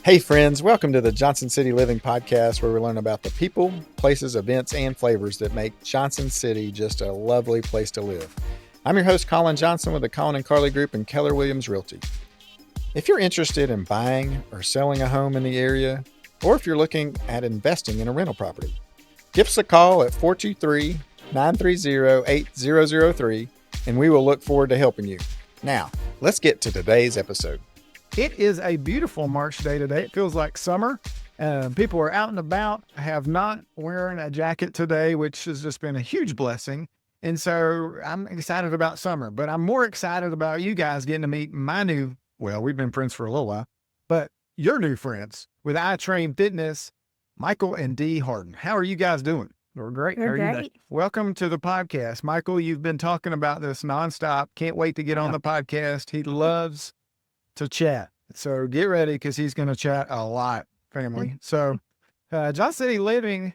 Hey friends, welcome to the Johnson City Living Podcast, where we learn about the people, places, events, and flavors that make Johnson City just a lovely place to live. I'm your host, Colin Johnson, with the Colin and Carly Group and Keller Williams Realty. If you're interested in buying or selling a home in the area, or if you're looking at investing in a rental property, give us a call at 423-930-8003, and we will look forward to helping you. Now, let's get to today's episode. It is a beautiful March day today. It feels like summer. People are out and about. I have not wearing a jacket today, which has just been a huge blessing. And so I'm excited about summer, but I'm more excited about you guys getting to meet we've been friends for a little while, but your new friends with iTrain Fitness, Michael and Dee Hardin. How are you guys doing? We're great. We're great. Welcome to the podcast. Michael, you've been talking about this nonstop. Can't wait to get on the podcast. He loves to chat. So get ready because he's going to chat a lot, family. So Johnson City Living,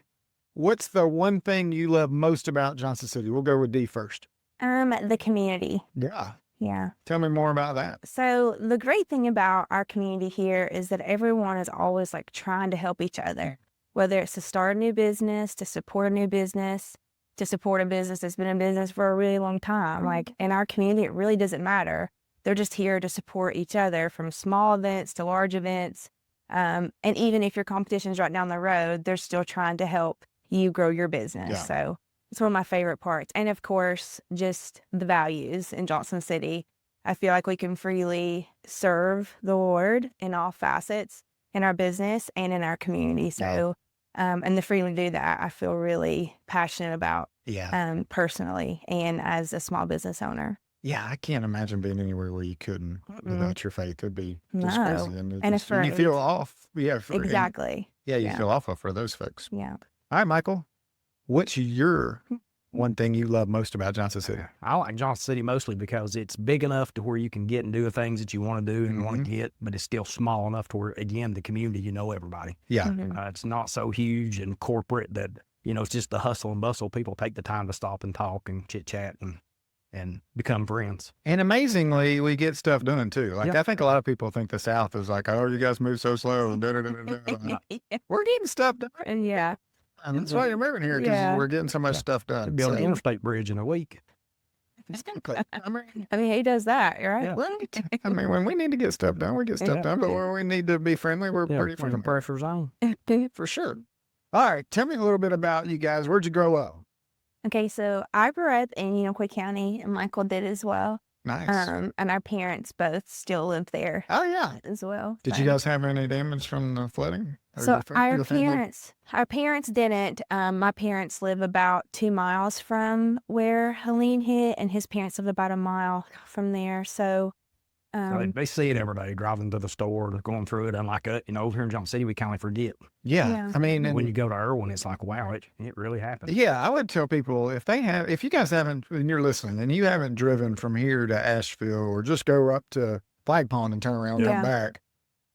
what's the one thing you love most about Johnson City? We'll go with Dee first. The community. Yeah. Yeah. Tell me more about that. So the great thing about our community here is that everyone is always like trying to help each other, whether it's to start a new business, to support a new business, to support a business that's been in business for a really long time. Like in our community, it really doesn't matter. They're just here to support each other from small events to large events. And even if your competition is right down the road, they're still trying to help you grow your business. Yeah. So it's one of my favorite parts. And of course, just the values in Johnson City. I feel like we can freely serve the Lord in all facets in our business and in our community. So, and to freely do that, I feel really passionate about personally and as a small business owner. Yeah, I can't imagine being anywhere where you couldn't without your faith. It'd be just No. crazy. And you feel off. Yeah, Exactly. You feel awful for those folks. Yeah. All right, Michael, what's your one thing you love most about Johnson City? I like Johnson City mostly because it's big enough to where you can get and do the things that you want to do and want to get, but it's still small enough to where, again, the community, you know everybody. Yeah. It's not so huge and corporate that, it's just the hustle and bustle. People take the time to stop and talk and chit-chat and become friends. And amazingly, we get stuff done too. Like, I think a lot of people think the South is like, oh, you guys move so slow. We're getting stuff done. And yeah. And that's why you're moving here, because we're getting so much stuff done. Could build an interstate bridge in a week. I mean, he does that, right? Yeah. I mean, when we need to get stuff done, we get stuff done. But when we need to be friendly, we're pretty When the friendly. pressure's on. For sure. All right. Tell me a little bit about you guys. Where'd you grow up? Okay, so I grew up in Unicoi County, and Michael did as well. Nice. And our parents both still live there Oh, yeah. as well. Did you guys have any damage from the flooding? Or So your family? our parents didn't. My parents live about 2 miles from where Helene hit, and his parents live about a mile from there. So, They see it every day, driving to the store, going through it. Unlike, over here in Johnson City, we kind of forget. Yeah. I mean, When you go to Irwin, it's like, wow, it really happened. yeah, I would tell people if you guys haven't, and you're listening, and you haven't driven from here to Asheville or just go up to Flag Pond and turn around and come back,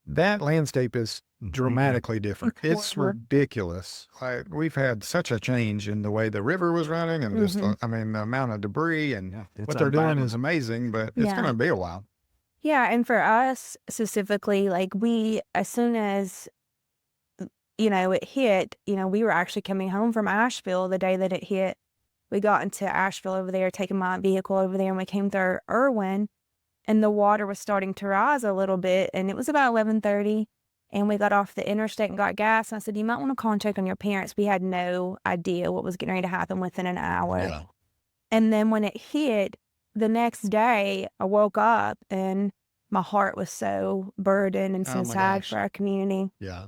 that landscape is dramatically different. It's ridiculous. Like, we've had such a change in the way the river was running and just, the amount of debris and what they're doing is amazing, but it's going to be a while. yeah, and for us specifically, like as soon as, it hit, we were actually coming home from Asheville the day that it hit. We got into Asheville over there, taking my vehicle over there, and we came through Irwin, and the water was starting to rise a little bit, and it was about 11:30, and we got off the interstate and got gas. And I said, you might want to contact on your parents. We had no idea what was getting ready to happen within an hour. Yeah. And then when it hit, the next day, I woke up, and my heart was so burdened and so Oh, my sad gosh. for our community. Yeah.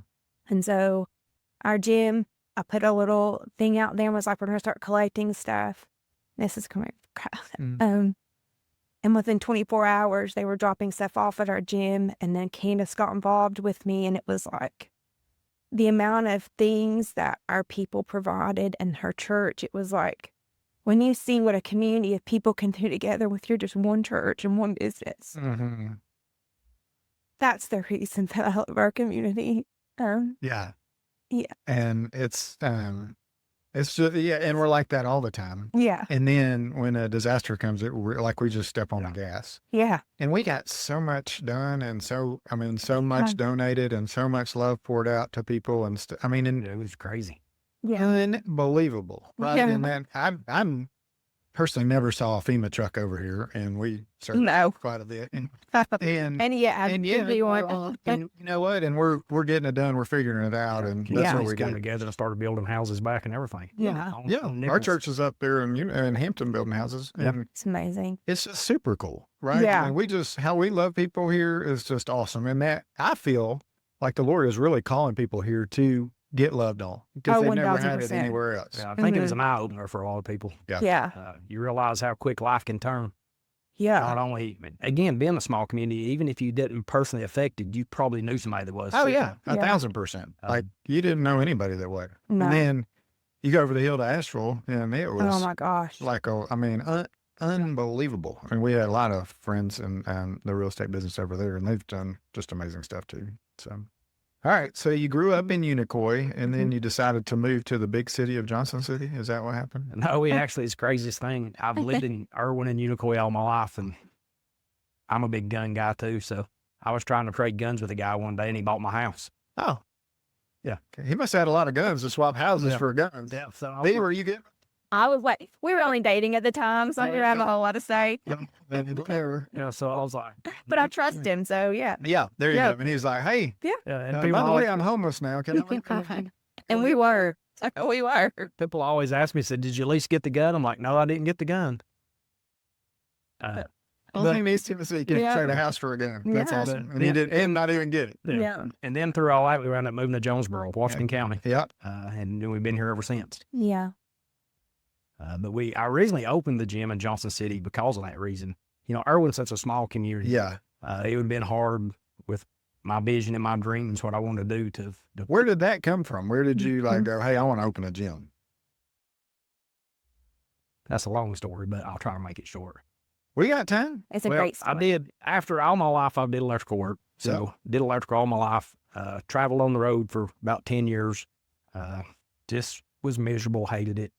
And so our gym, I put a little thing out there and was like, we're going to start collecting stuff. This is coming. And within 24 hours, they were dropping stuff off at our gym. And then Candace got involved with me. And it was like the amount of things that our people provided in her church. It was like, when you see what a community of people can do together with your just one church and one business, that's the reason that I love our community. Yeah. Yeah. And it's It's just, yeah, and we're like that all the time. Yeah. And then when a disaster comes, we just step on the gas. Yeah. And we got so much done, and so much donated, and so much love poured out to people, and It was crazy. Yeah. unbelievable. Right? Yeah. And then I'm personally never saw a FEMA truck over here, and we certainly No. quite a bit. And you know what? And we're getting it done. We're figuring it out, and that's Yeah, what we got got. together and started building houses back and everything. Yeah. Our church is up there in Hampton building houses, and It's amazing. it's just super cool, right? Yeah. And how we love people here is just awesome. And that I feel like the Lord is really calling people here to get loved on because Oh, they've never had it 1000%. anywhere else. Yeah, I think it was an eye opener for a lot of people. Yeah. You realize how quick life can turn. Yeah. Not only, again, being a small community, even if you didn't personally affected, you probably knew somebody that was. Oh yeah, Yeah. 1,000%. Like you didn't know anybody that was. No. And then you go over the hill to Asheville, and it Oh was my gosh. like unbelievable. And we had a lot of friends in the real estate business over there, and they've done just amazing stuff too. So, all right. So you grew up in Unicoi, and then you decided to move to the big city of Johnson City. Is that what happened? No, actually, it's the craziest thing. I've lived in Irwin and Unicoi all my life, and I'm a big gun guy too. So I was trying to trade guns with a guy one day, and he bought my house. Oh, yeah. Okay. He must have had a lot of guns to swap houses for guns. Yeah. So Lee, were you good? I was like, we were only dating at the time, so I didn't have a whole lot to say. yeah. So I was like, But I trust him, so yeah. Yeah, there you Yeah. go. And he's like, hey, yeah. And by people the always, way, I'm homeless now. Can I? And we were. We were. people always ask me, said, "Did you at least get the gun?" I'm like, "No, I didn't get the gun." Only thing needs to see can Yeah. trade a house for a gun. That's Yeah. awesome. And he did, and not even get it. Yeah. And then through all that, we wound up moving to Jonesboro, Washington County, Yeah. and then we've been here ever since. Yeah. But I originally opened the gym in Johnson City because of that reason. You know, Irwin's such a small community. Yeah. It would have been hard with my vision and my dreams, what I wanted to do to Where did that come from? Where did you go, hey, I want to open a gym? That's a long story, but I'll try to make it short. We got time. It's a great story. I did, after all my life, I did electrical work. So did electrical all my life, traveled on the road for about 10 years, just was miserable, hated it.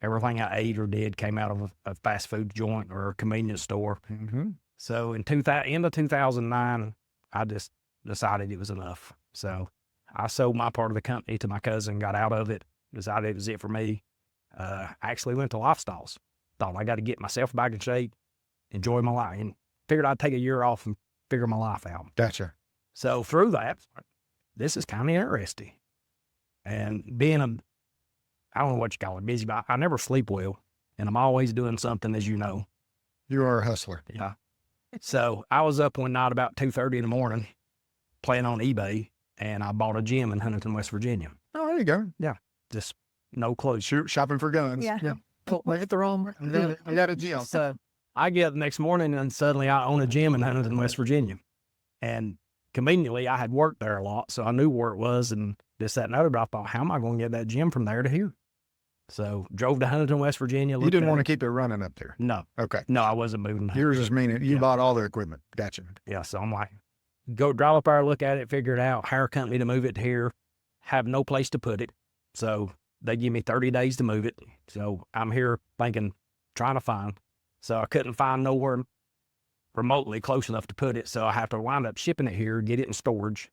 Everything I ate or did came out of a fast food joint or a convenience store. Mm-hmm. So in end of 2009, I just decided it was enough. So I sold my part of the company to my cousin, got out of it, decided it was it for me. Actually went to lifestyles. Thought I got to get myself back in shape, enjoy my life, and figured I'd take a year off and figure my life out. Gotcha. So through that, this is kind of interesting. And being I don't know what you call it, busy, but I never sleep well. And I'm always doing something, as you know. You are a hustler. Yeah. So I was up one night about 2:30 in the morning playing on eBay, and I bought a gym in Huntington, West Virginia. Oh, there you go. Just no clue. Shopping for guns. Yeah. I hit the wrong. I got a gym. So I get the next morning, and suddenly I own a gym in Huntington, West Virginia. And conveniently, I had worked there a lot, so I knew where it was and this, that, and other. But I thought, how am I going to get that gym from there to here? So drove to Huntington, West Virginia. You didn't want to keep it running up there. No. Okay. No, I wasn't moving. You were just meaning you bought all the equipment. Gotcha. Yeah, so I'm like, go drive up there, look at it, figure it out, hire a company to move it here, have no place to put it. So they give me 30 days to move it. So I'm here thinking, trying to find. So I couldn't find nowhere remotely close enough to put it. So I have to wind up shipping it here, get it in storage.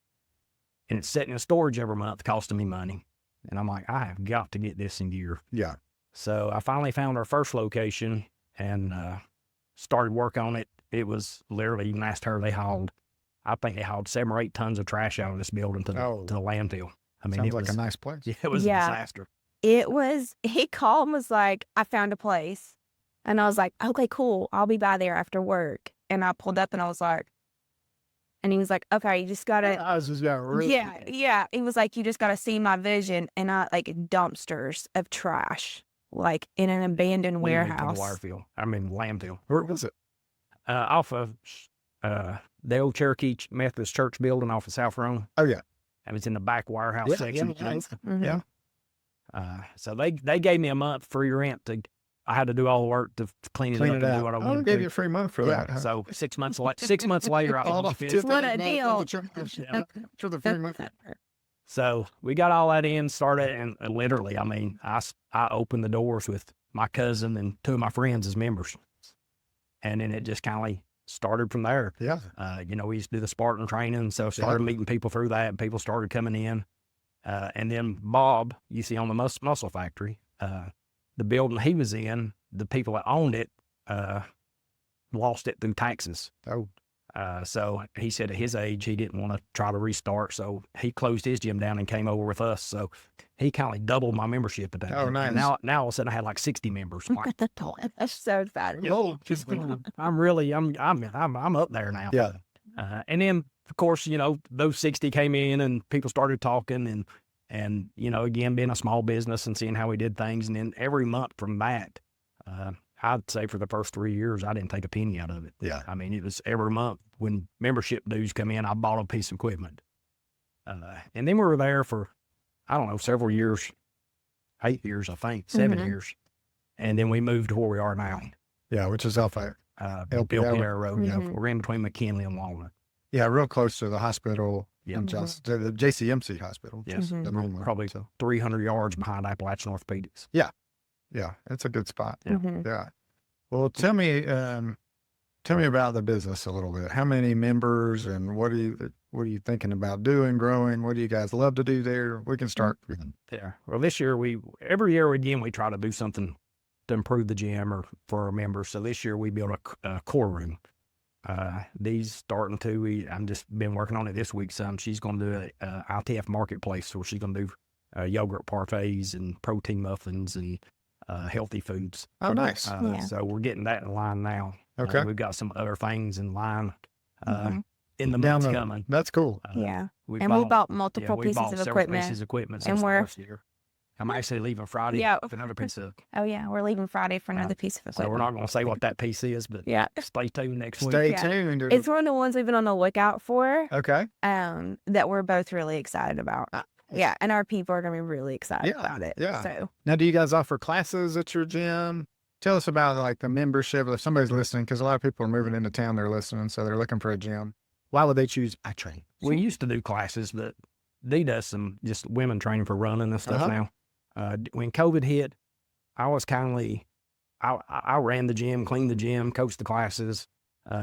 And it's sitting in storage every month, costing me money. And I'm like, I have got to get this in gear. Yeah. So I finally found our first location and started work on it. It was literally, even last year, I think they hauled 7 or 8 tons of trash out of this building to the landfill. I mean, Sounds it like was a nice place. Yeah, it was a disaster. He called and was like, I found a place. And I was like, okay, cool. I'll be by there after work. And I pulled up and I was like, and he was like, okay, you just gotta. I was just really. Yeah. He was like, you just gotta see my vision. And I like dumpsters of trash, like in an abandoned warehouse. Landfill. Where was it? Off of the old Cherokee Methodist Church building off of South Rome. Oh, yeah. And it's in the back warehouse section. Mhm. Yeah. So they gave me a month free rent I had to do all the work to clean it up and out. do what I Oh, wanted they to gave do. you a free month for that. Huh? So 6 months later, I All was off finished. What a deal. For the free month. So we got all that in, started, and literally, I mean, I opened the doors with my cousin and two of my friends as members. And then it just kind of started from there. Yeah. You know, we used to do the Spartan training, so started meeting people through that, and people started coming in. And then Bob, you see on the Muscle Factory, the building he was in, the people that owned it lost it through taxes. Oh. So he said at his age, he didn't want to try to restart. So he closed his gym down and came over with us. So he kind of doubled my membership at that. Oh, nice. And now all of a sudden I had like 60 members. Like, That's so exciting. I'm really, I'm up there now. Yeah. And then of course, you know, those 60 came in and people started talking and, you know, again, being a small business and seeing how we did things. And then every month from that, I'd say for the first 3 years, I didn't take a penny out of it. Yeah. I mean, it was every month when membership dues come in, I bought a piece of equipment. And then we were there for, I don't know, several years, 8 years, I think, 7 years. And then we moved to where we are now. Yeah, which is off LPR Road. Yeah, we're in between McKinley and Walnut. Yeah, real close to the hospital. Yeah. In Johnson, the JCMC hospital. Yes. The main one. Probably 300 yards behind Appalachian Orthopedics. Yeah, it's a good spot. Yeah. Yeah. Well, tell me about the business a little bit. How many members and what are you thinking about doing, growing? What do you guys love to do there? We can start. Yeah. Well, this year every year again, we try to do something to improve the gym or for our members. So this year we built a core room. These starting to, I'm just been working on it this week some. She's going to do a ITF Marketplace where she's going to do yogurt parfaits and protein muffins and healthy foods. Oh, nice. So we're getting that in line now. Okay. We've got some other things in line in the months coming. That's cool. We bought multiple we pieces bought of several equipment. pieces of equipment And since we're- last year. I'm actually leaving Friday with another piece of. Oh yeah, we're leaving Friday for another piece of equipment. So we're not going to say what that piece is, but stay tuned next week. Stay tuned. It's one of the ones we've been on the lookout for. Okay. That we're both really excited about. Yeah, and our people are gonna be really excited about it. Yeah. So Now, do you guys offer classes at your gym? Tell us about like the membership. If somebody's listening, because a lot of people are moving into town, they're listening, so they're looking for a gym. Why would they choose iTrain? We used to do classes, but Dee does some just women training for running and stuff now. When COVID hit, I was I ran the gym, cleaned the gym, coached the classes,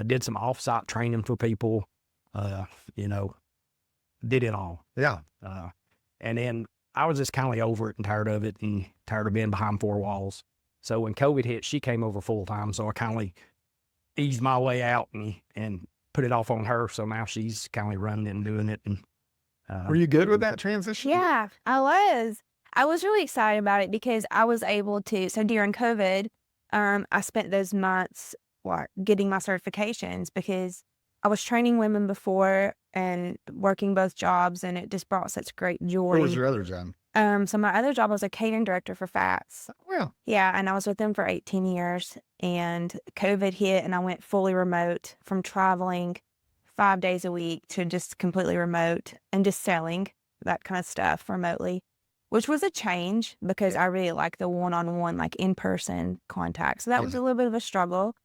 did some off-site training for people, you know, did it all. Yeah. And then I was just kind of over it and tired of it and tired of being behind four walls. So when COVID hit, she came over full time. So I kind of eased my way out and put it off on her. So now she's kind of running and doing it. And were you good with that transition? yeah, I was really excited about it because I was able to. So during COVID, I spent those months getting my certifications because I was training women before and working both jobs, and it just brought such great joy. What was your other job? So my other job was a catering director for Fats. Well, Yeah, and I was with them for 18 years, and COVID hit, and I went fully remote from traveling 5 days a week to just completely remote and just selling that kind of stuff remotely, which was a change because I really like the one-on-one, like in-person contact. So that was a little bit of a struggle.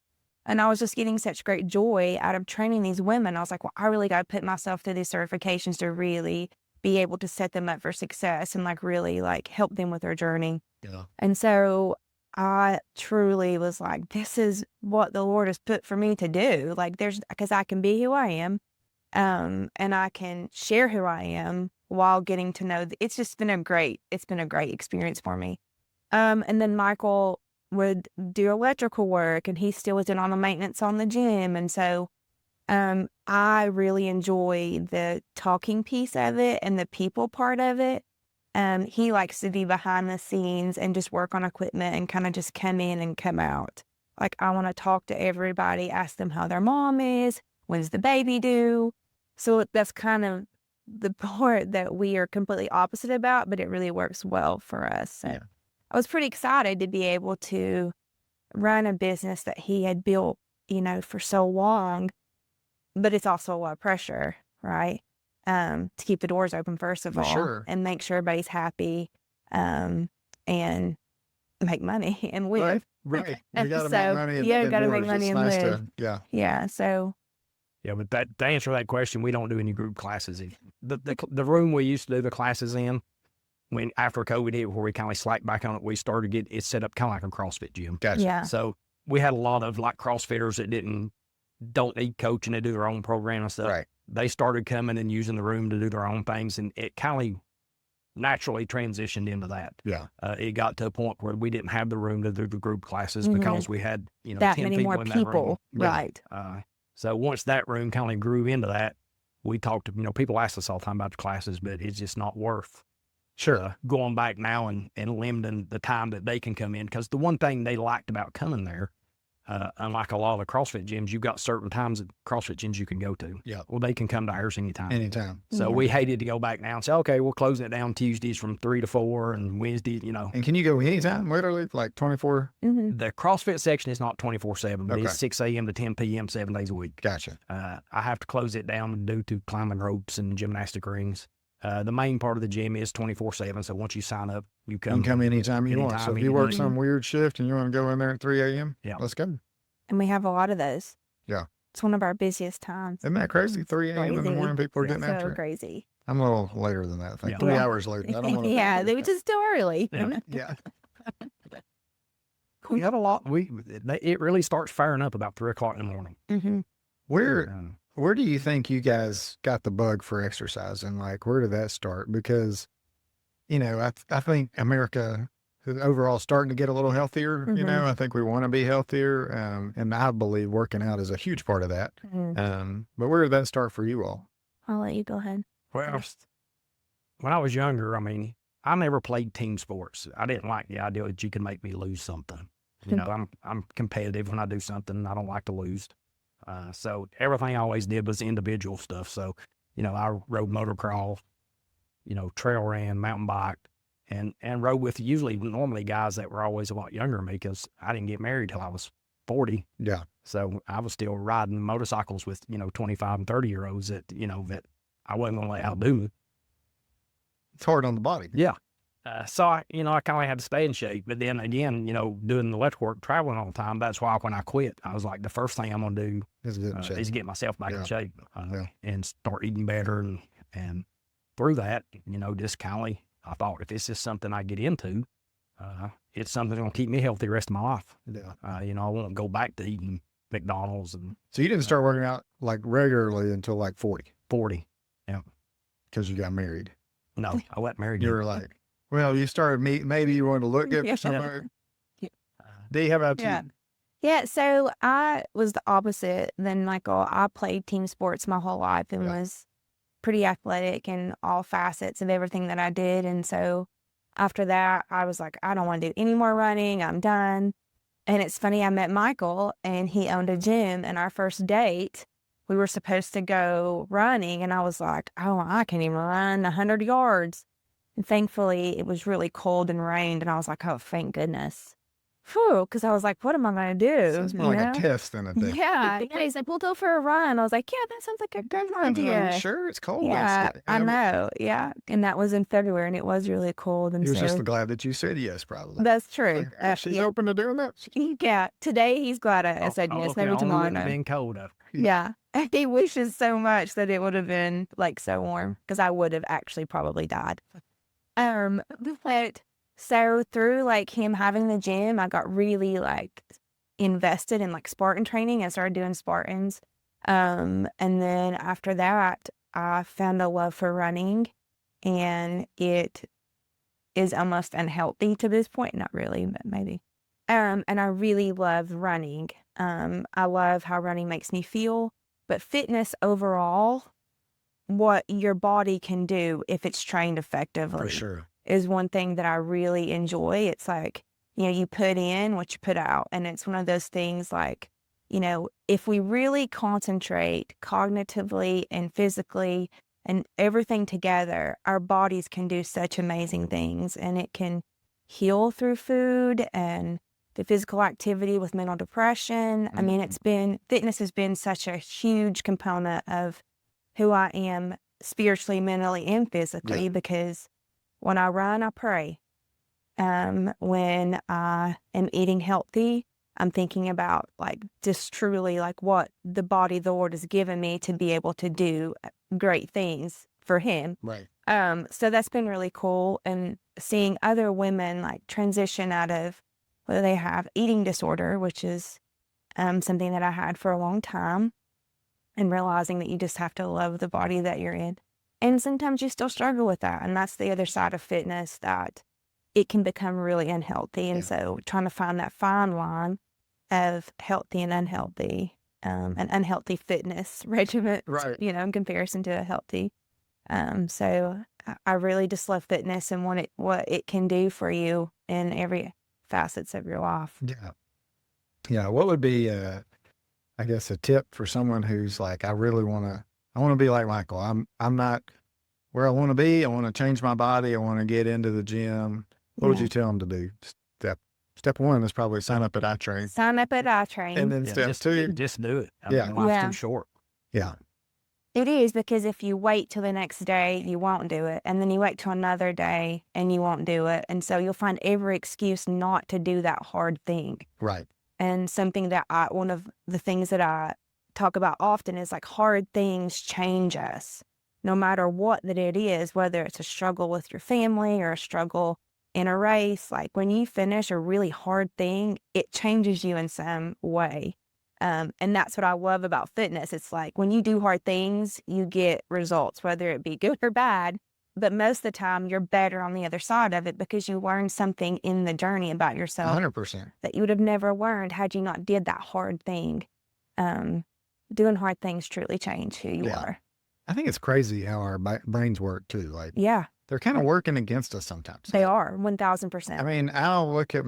And I was just getting such great joy out of training these women. I was like, well, I really got to put myself through these certifications to really be able to set them up for success and like really like help them with their journey. Yeah. And so I truly was like, this is what the Lord has put for me to do. Like because I can be who I am, and I can share who I am while getting to know, it's been a great experience for me. And then Michael would do electrical work, and he still was in on the maintenance on the gym. And so I really enjoy the talking piece of it and the people part of it. He likes to be behind the scenes and just work on equipment and kind of just come in and come out. Like, I want to talk to everybody, ask them how their mom is, when's the baby due. So that's kind of the part that we are completely opposite about, but it really works well for us. So I was pretty excited to be able to run a business that he had built, for so long, but it's also a lot of pressure, right? To keep the doors open, first of all, and make sure everybody's happy, and make money and live. Right. And You got to so, make money. got to make live. money It's and nice live. to, Yeah. So Yeah, but to answer that question, we don't do any group classes. The room we used to do the classes in, when after COVID hit, where we kind of slacked back on it, we started to get it set up kind of like a CrossFit gym. Gotcha. Yeah. So we had a lot of like CrossFitters that don't need coaching to do their own program and stuff. Right. They started coming and using the room to do their own things, and it kind of naturally transitioned into that. Yeah. It got to a point where we didn't have the room to do the group classes because we had, that 10 many people more in that room. people. Right. So once that room kind of grew into that, we talked to, people ask us all the time about the classes, but it's just not worth going back now and limiting the time that they can come in. Because the one thing they liked about coming there, unlike a lot of the CrossFit gyms, you've got certain times at CrossFit gyms you can go to. Yeah. Well, they can come to ours anytime. Anytime. So we hated to go back now and say, okay, we'll close it down Tuesdays from 3 to 4 and Wednesdays, And can you go anytime, literally, like 24? The CrossFit section is not 24/7, but Okay. it's 6 a.m. to 10 p.m. 7 days a week. Gotcha. I have to close it down due to climbing ropes and gymnastic rings. The main part of the gym is 24/7, so once you sign up, you come. You can come anytime you want. Anytime, So if you work anytime. some weird shift and you want to go in there at 3 a.m., Yeah. let's go. And we have a lot of those. Yeah. It's one of our busiest times. Isn't that crazy? 3 a.m. in the Crazy. morning, people are getting So after it. crazy. I'm a little later than that, I think. Yeah. 3 Yeah. hours later. I don't want to. Yeah, they were just still early. Yeah. Yeah. We have a lot. It really starts firing up about 3 o'clock in the morning. Mm-hmm. Where do you think you guys got the bug for exercise, and like where did that start? Because, I think America is overall starting to get a little healthier. I think we want to be healthier, and I believe working out is a huge part of that. But where did that start for you all? I'll let you go ahead. Well, when I was younger, I never played team sports. I didn't like the idea that you could make me lose something. I'm competitive when I do something. I don't like to lose. So everything I always did was individual stuff. So, I rode motocross, trail ran, mountain biked, and rode with normally guys that were always a lot younger than me, because I didn't get married till I was 40. Yeah. So I was still riding motorcycles with, 25 and 30-year-olds that I wasn't going to let outdo me. It's hard on the body. Yeah. So I kind of had to stay in shape. But then again, doing the electric work, traveling all the time, that's why when I quit, I was like, the first thing I'm going to do is get myself back in shape and start eating better. And through that, just kind of, I thought, if it's just something I get into, it's something that's going to keep me healthy the rest of my life. Yeah. I won't go back to eating McDonald's. So you didn't start working out like regularly until like 40? 40. Yeah. Because you got married. No, I wasn't married You yet. were like, well, you started maybe you wanted to look good for somebody. Dee, how about you? Yeah, so I was the opposite than Michael. I played team sports my whole life and was pretty athletic in all facets of everything that I did. And so after that, I was like, I don't want to do any more running. I'm done. And it's funny, I met Michael and he owned a gym, and our first date, we were supposed to go running, and I was like, oh, I can't even run 100 yards. And thankfully, it was really cold and rained, and I was like, oh, thank goodness. Phew, because I was like, what am I going to do? So it's more like a test than a day. Yeah. And he's like, we'll go for a run. I was like, yeah, that sounds like a good idea. Sure, it's cold. Yeah, I know. Yeah. And that was in February, and it was really cold. And He was so just glad that you said yes, probably. that's true. She's open to doing that. Yeah. Today, he's glad I said yes. Maybe tomorrow. No. Been cold. Yeah. He wishes so much that it would have been like so warm, because I would have actually probably died. But so through like him having the gym, I got really like invested in like Spartan training and started doing Spartans. And then after that, I found a love for running, and it is almost unhealthy to this point. Not really, but maybe. And I really love running. I love how running makes me feel, but fitness overall, what your body can do if it's trained effectively. For sure. Is one thing that I really enjoy. It's like, you put in what you put out. And it's one of those things like, if we really concentrate cognitively and physically and everything together, our bodies can do such amazing things. And it can heal through food and the physical activity with mental depression. I mean, fitness has been such a huge component of who I am spiritually, mentally, and physically, because when I run, I pray. When I am eating healthy, I'm thinking about like just truly like what the body the Lord has given me to be able to do great things for him. Right. So that's been really cool, and seeing other women like transition out of whether they have eating disorder, which is something that I had for a long time, and realizing that you just have to love the body that you're in. And sometimes you still struggle with that. And that's the other side of fitness, that it can become really unhealthy. And so trying to find that fine line of healthy and unhealthy, an unhealthy fitness regimen, Right. in comparison to a healthy. So I really just love fitness and what it can do for you in every facets of your life. Yeah. Yeah. What would be, I guess, a tip for someone who's like, I want to be like Michael. I'm not where I want to be. I want to change my body. I want to get into the gym. What would you tell them to do? Step one is probably sign up at iTrain. Sign up at iTrain. And then step two. Just do it. Yeah. Life's too short. Yeah. It is, because if you wait till the next day, you won't do it. And then you wait till another day and you won't do it. And so you'll find every excuse not to do that hard thing. Right. And something that one of the things that I talk about often is like hard things change us, no matter what that it is, whether it's a struggle with your family or a struggle in a race. Like when you finish a really hard thing, it changes you in some way. And that's what I love about fitness. It's like when you do hard things, you get results, whether it be good or bad. But most of the time, you're better on the other side of it because you learn something in the journey about yourself 100%. that you would have never learned had you not did that hard thing. Doing hard things truly change who you are. I think it's crazy how our brains work too. Like, Yeah, they're kind of working against us sometimes. they are 1,000%. I mean, I'll look at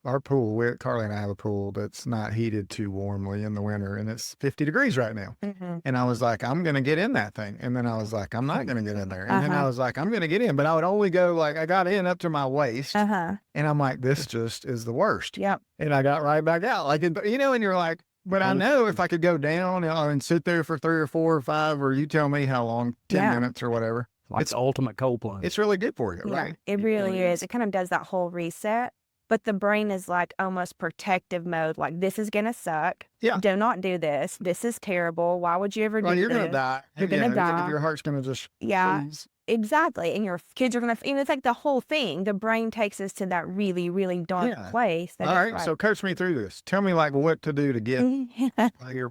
our pool. Carly and I have a pool that's not heated too warmly in the winter, and it's 50 degrees right now. Mm-hmm. And I was like, I'm going to get in that thing. And then I was like, I'm not going to get in there. And then I was like, I'm going to get in. But I would only go, like, I got in up to my waist. And I'm like, this just is the worst. Yep. And I got right back out. Like, and you're like, but I know if I could go down and sit there for 3 or 4 or 5, or you tell me how long, 10 minutes or whatever. Like it's the ultimate cold plunge. It's really good for you, Yeah, right? it really is. It kind of does that whole reset. But the brain is like almost protective mode. Like, this is going to suck. Yeah. Do not do this. This is terrible. Why would you ever do this? You're going to die. You're going to die. Your heart's going to just freeze. Exactly. And your kids are going to, it's like the whole thing. The brain takes us to that really, really dark place. All right. So coach me through this. Tell me like what to do to get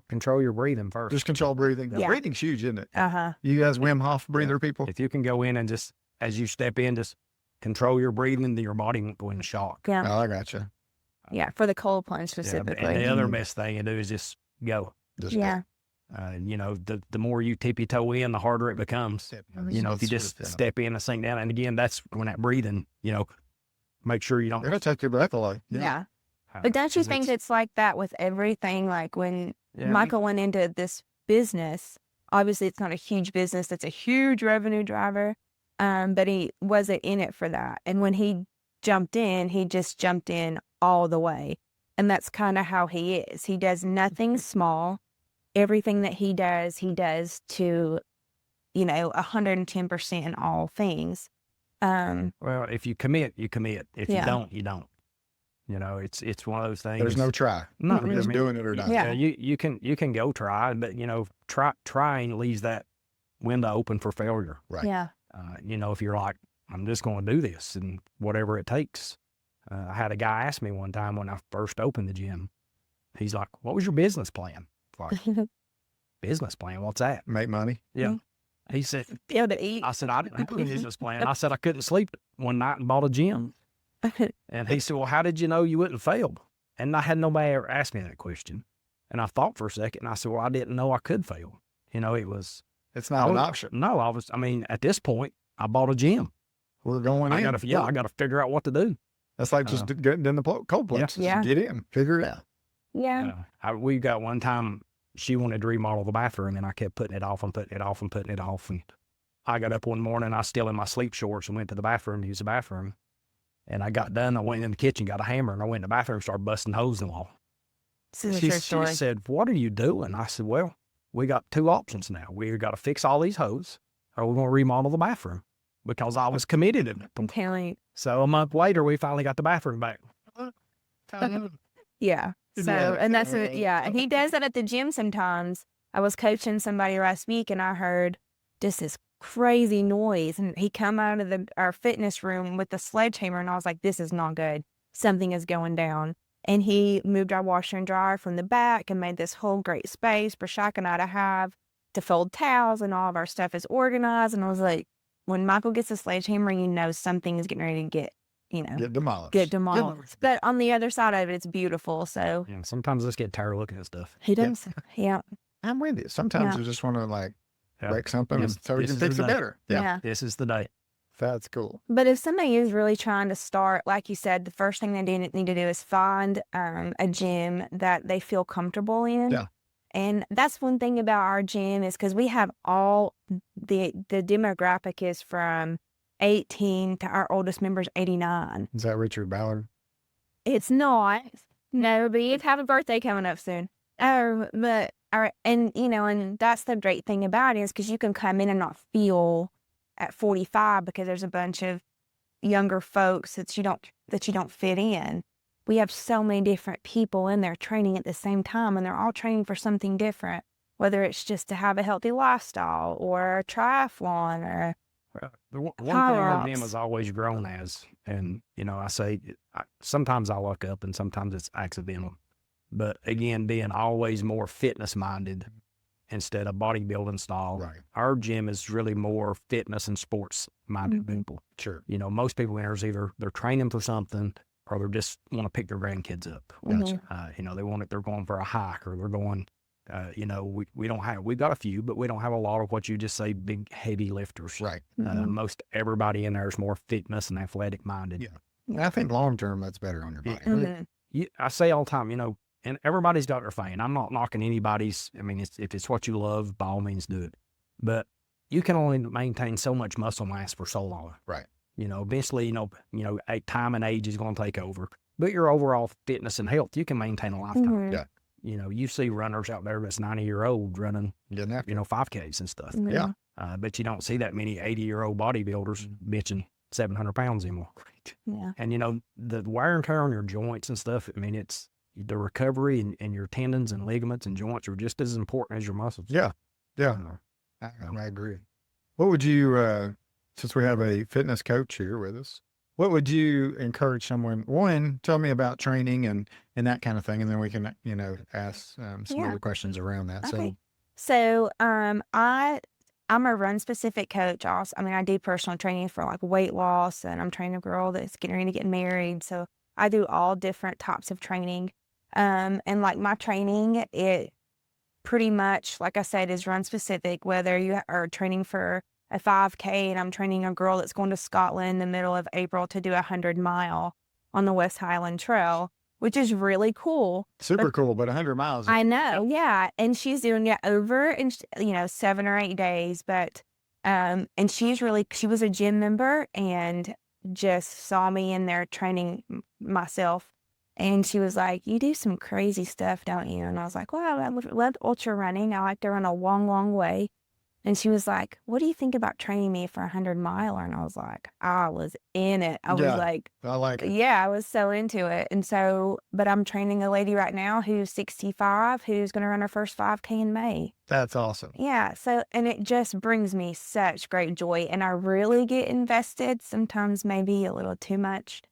Control your breathing first. Just control breathing. Yeah. Breathing's huge, isn't it? Uh-huh. You guys Wim Hof breather people? If you can go in and just, as you step in, just control your breathing, then your body won't go into shock. Yeah. Oh, I got you. Yeah. For the cold plunge specifically. And the other best thing you do is just go. Just yeah. The more you tip your toe in, the harder it becomes. If you just step in and sink down, and again, that's when that breathing, make sure you don't. They're going to take your breath away. Yeah. But don't you think it's like that with everything? Like when Michael went into this business, obviously it's not a huge business. That's a huge revenue driver. But he wasn't in it for that. And when he jumped in, he just jumped in all the way. And that's kind of how he is. He does nothing small. Everything that he does to, 110% in all things. Well, if you commit, you commit. If you don't, you don't. It's one of those things. There's no try. No, You're just doing it or not. Yeah. You can go try, but trying leaves that window open for failure. Right. Yeah. If you're like, I'm just going to do this and whatever it takes. I had a guy ask me one time when I first opened the gym. He's like, "What was your business plan?" Like, business plan? What's that? Make money. Yeah. He said, Be able to eat. I said, I didn't have a business plan. I said, I couldn't sleep one night and bought a gym. And he said, well, how did you know you wouldn't fail? And I had nobody ever asked me that question. And I thought for a second, and I said, well, I didn't know I could fail. It's not an option. No, at this point, I bought a gym. We're going in. I got to figure out what to do. That's like just getting in the cold plunge. Yeah. Get in, figure it out. Yeah. We got one time, she wanted to remodel the bathroom, and I kept putting it off and putting it off and putting it off. And I got up one morning, I was still in my sleep shorts and went to the bathroom to use the bathroom. And I got done. I went in the kitchen, got a hammer, and I went in the bathroom and started busting holes in the wall. This is a true story. She said, what are you doing? I said, well, we got 2 options now. We got to fix all these holes, or we're going to remodel the bathroom, because I was committed in it. Telling. So a month later, we finally got the bathroom back. Yeah. So, and that's, and he does that at the gym sometimes. I was coaching somebody last week and I heard just this crazy noise, and he come out of our fitness room with the sledgehammer, and I was like, this is not good. Something is going down. And he moved our washer and dryer from the back and made this whole great space for Shaq and I to have to fold towels, and all of our stuff is organized. And I was like, when Michael gets a sledgehammer, you know something is getting ready to get demolished. But on the other side of it, it's beautiful. So Yeah, sometimes I just get tired of looking at stuff. he does. Yeah. I'm with you. Sometimes you just want to like break something so we can fix it better. Yeah. This is the day. That's cool. But if somebody is really trying to start, like you said, the first thing they need to do is find a gym that they feel comfortable in. Yeah. And that's one thing about our gym is because we have all the demographic is from 18 to our oldest member's 89. Is that Richard Ballard? It's not. No, but he'd have a birthday coming up soon. And that's the great thing about it is because you can come in and not feel at 45 because there's a bunch of younger folks that you don't fit in. We have so many different people in there training at the same time, and they're all training for something different, whether it's just to have a healthy lifestyle or a triathlon or the one thing our gym has always grown as, and I say sometimes I luck up and sometimes it's accidental, but again, being always more fitness minded instead of bodybuilding style. Right. Our gym is really more fitness and sports minded people. Sure. Most people in there is either they're training for something or they just want to pick their grandkids up. Gotcha. They're going for a hike, or they're going, we've got a few, but we don't have a lot of what you just say big heavy lifters. Right. Most everybody in there is more fitness and athletic minded. Yeah. I think long term that's better on your body. I say all the time, and everybody's got their thing. I'm not knocking anybody's. I mean, if it's what you love, by all means do it. But you can only maintain so much muscle mass for so long. Right. Eventually, time and age is going to take over. But your overall fitness and health, you can maintain a lifetime. Yeah. You see runners out there that's 90-year-old running, Didn't have to. 5Ks and stuff. Yeah. But you don't see that many 80-year-old bodybuilders benching 700 pounds anymore. Yeah. And, the wear and tear on your joints and stuff, I mean, it's the recovery and your tendons and ligaments and joints are just as important as your muscles. Yeah. Yeah. I agree. What would you, since we have a fitness coach here with us, what would you encourage someone? One, tell me about training and that kind of thing, and then we can, ask some other questions around that. Okay. So, I'm a run specific coach also. I mean, I do personal training for like weight loss, and I'm training a girl that's getting ready to get married. So I do all different types of training. And like my training, it pretty much, like I said, is run specific, whether you are training for a 5K and I'm training a girl that's going to Scotland in the middle of April to do 100-mile on the West Highland Trail, which is really cool. Super cool, but 100 miles. I know, yeah. And she's doing it over in 7 or 8 days, but and she was a gym member and just saw me in there training myself. And she was like, you do some crazy stuff, don't you? And I was like, well, I love ultra running. I like to run a long, long way. And she was like, what do you think about training me for 100-miler? And I was like, I was in it. I was like, I like it. Yeah, I was so into it. And so, but I'm training a lady right now who's 65, who's going to run her first 5K in May. That's awesome. Yeah. So, and it just brings me such great joy. And I really get invested, sometimes maybe a little too much,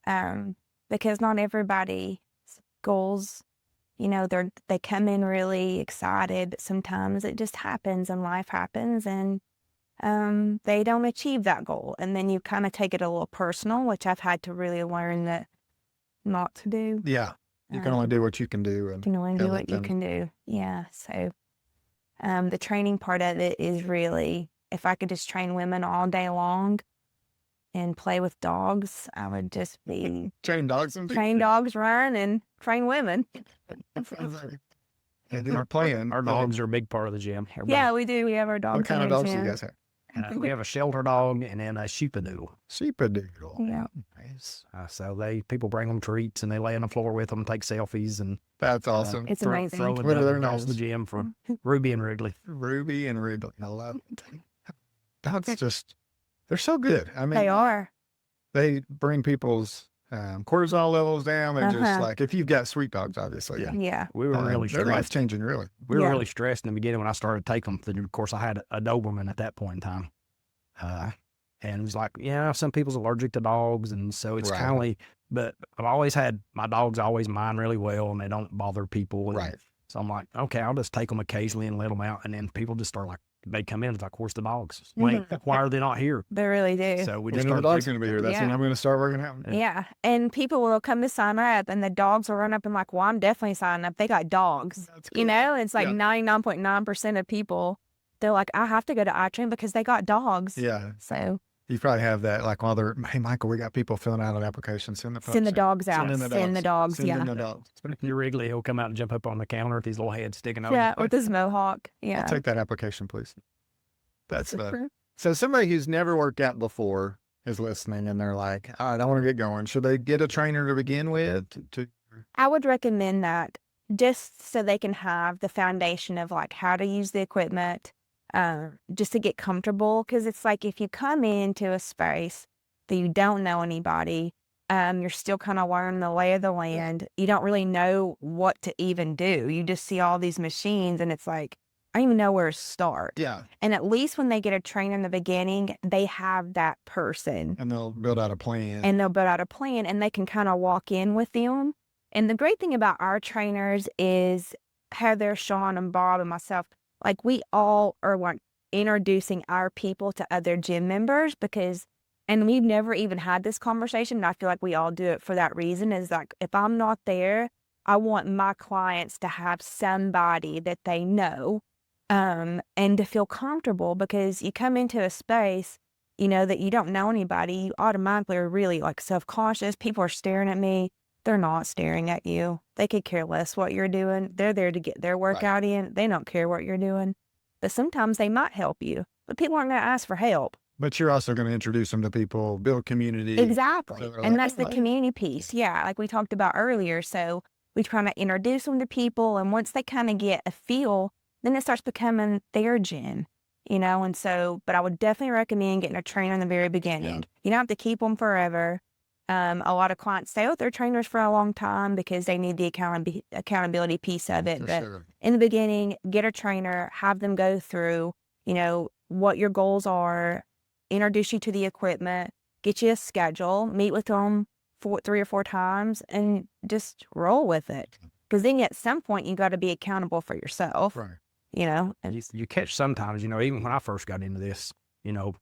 because not everybody's goals, they come in really excited, but sometimes it just happens and life happens and they don't achieve that goal. And then you kind of take it a little personal, which I've had to really learn that not to do. Yeah. You can only do what you can do. You can only do what you can do. Yeah. So the training part of it is really, if I could just train women all day long and play with dogs, I would just be train dogs, run and train women. We're playing. Our dogs are a big part of the gym. Yeah, we do. We have our dogs. What kind of dogs do you guys have? We have a shelter dog and then a sheepadoodle. Sheepadoodle. Yeah. So people bring them treats and they lay on the floor with them, take selfies, and that's awesome. It's amazing. Throw What are their across names? the gym from Ruby and Wrigley. Ruby and Wrigley. I love it. Dogs they're so good. I mean, They are. They bring people's cortisol levels down. They're just like, if you've got sweet dogs, obviously. Yeah. We were really they're life stressed. changing, really. We were Yeah. really stressed in the beginning when I started taking them. Of course, I had a Doberman at that point in time. And it was like, yeah, some people's allergic to dogs. And so it's Right. kind of like, but I've always had, my dogs always mind really well and they don't bother people. And Right. so I'm like, okay, I'll just take them occasionally and let them out. And then people just start like, they come in, it's like, where's the dogs? Wait, why are they not here? They really do. So we When just the started dog's going to be here, that's when Yeah. I'm going to start working out. Yeah. And people will come to sign up and the dogs will run up and like, well, I'm definitely signing up. They got dogs. That's You cool. know, it's like Yeah. 99.9% of people, they're like, I have to go to iTrain because they got dogs. Yeah. So You probably have that, like, while they're, hey, Michael, we got people filling out an application. Send the send the folks dogs in. out. Send the dogs. Send Yeah. in the dogs. Your Wrigley, he'll come out and jump up on the counter with his little head sticking out. Yeah. With his mohawk. Yeah. I'll take that application, please. That's Super. so somebody who's never worked out before is listening and they're like, all right, I want to get going. Should they get a trainer to begin with? I would recommend that just so they can have the foundation of like how to use the equipment, just to get comfortable. Because it's like if you come into a space that you don't know anybody, you're still kind of learning the lay of the land. You don't really know what to even do. You just see all these machines and it's like, I don't even know where to start. Yeah. And at least when they get a trainer in the beginning, they have that person And they'll build out a plan. and they'll build out a plan and they can kind of walk in with them. And the great thing about our trainers is Heather, Sean, and Bob and myself, like we all are like introducing our people to other gym members because, and we've never even had this conversation. And I feel like we all do it for that reason is like, if I'm not there, I want my clients to have somebody that they know, and to feel comfortable because you come into a space, you know, that you don't know anybody, you automatically are really like self-conscious. People are staring at me. They're not staring at you. They could care less what you're doing. They're there to get their workout in. They don't care what you're doing. But sometimes they might help you. But people aren't going to ask for help. But you're also going to introduce them to people, build community. Exactly. So they're And like, that's the "Oh, community piece. Yeah, like we talked about earlier. So we try to introduce them to people. And once they kind of get a feel, then it starts becoming their gym, you know? And so, but I would definitely recommend getting a trainer in the very beginning. You don't have to keep them forever. A lot of clients stay with their trainers for a long time because they need the accountability piece of it. For But sure. in the beginning, get a trainer, have them go through, you know, what your goals are, introduce you to the equipment, get you a schedule, meet with them 3 or 4 times, and just roll with it. Because then at some point, you got to be accountable for yourself, Right. you know? And You catch sometimes, you know, even when I first got into this, you know,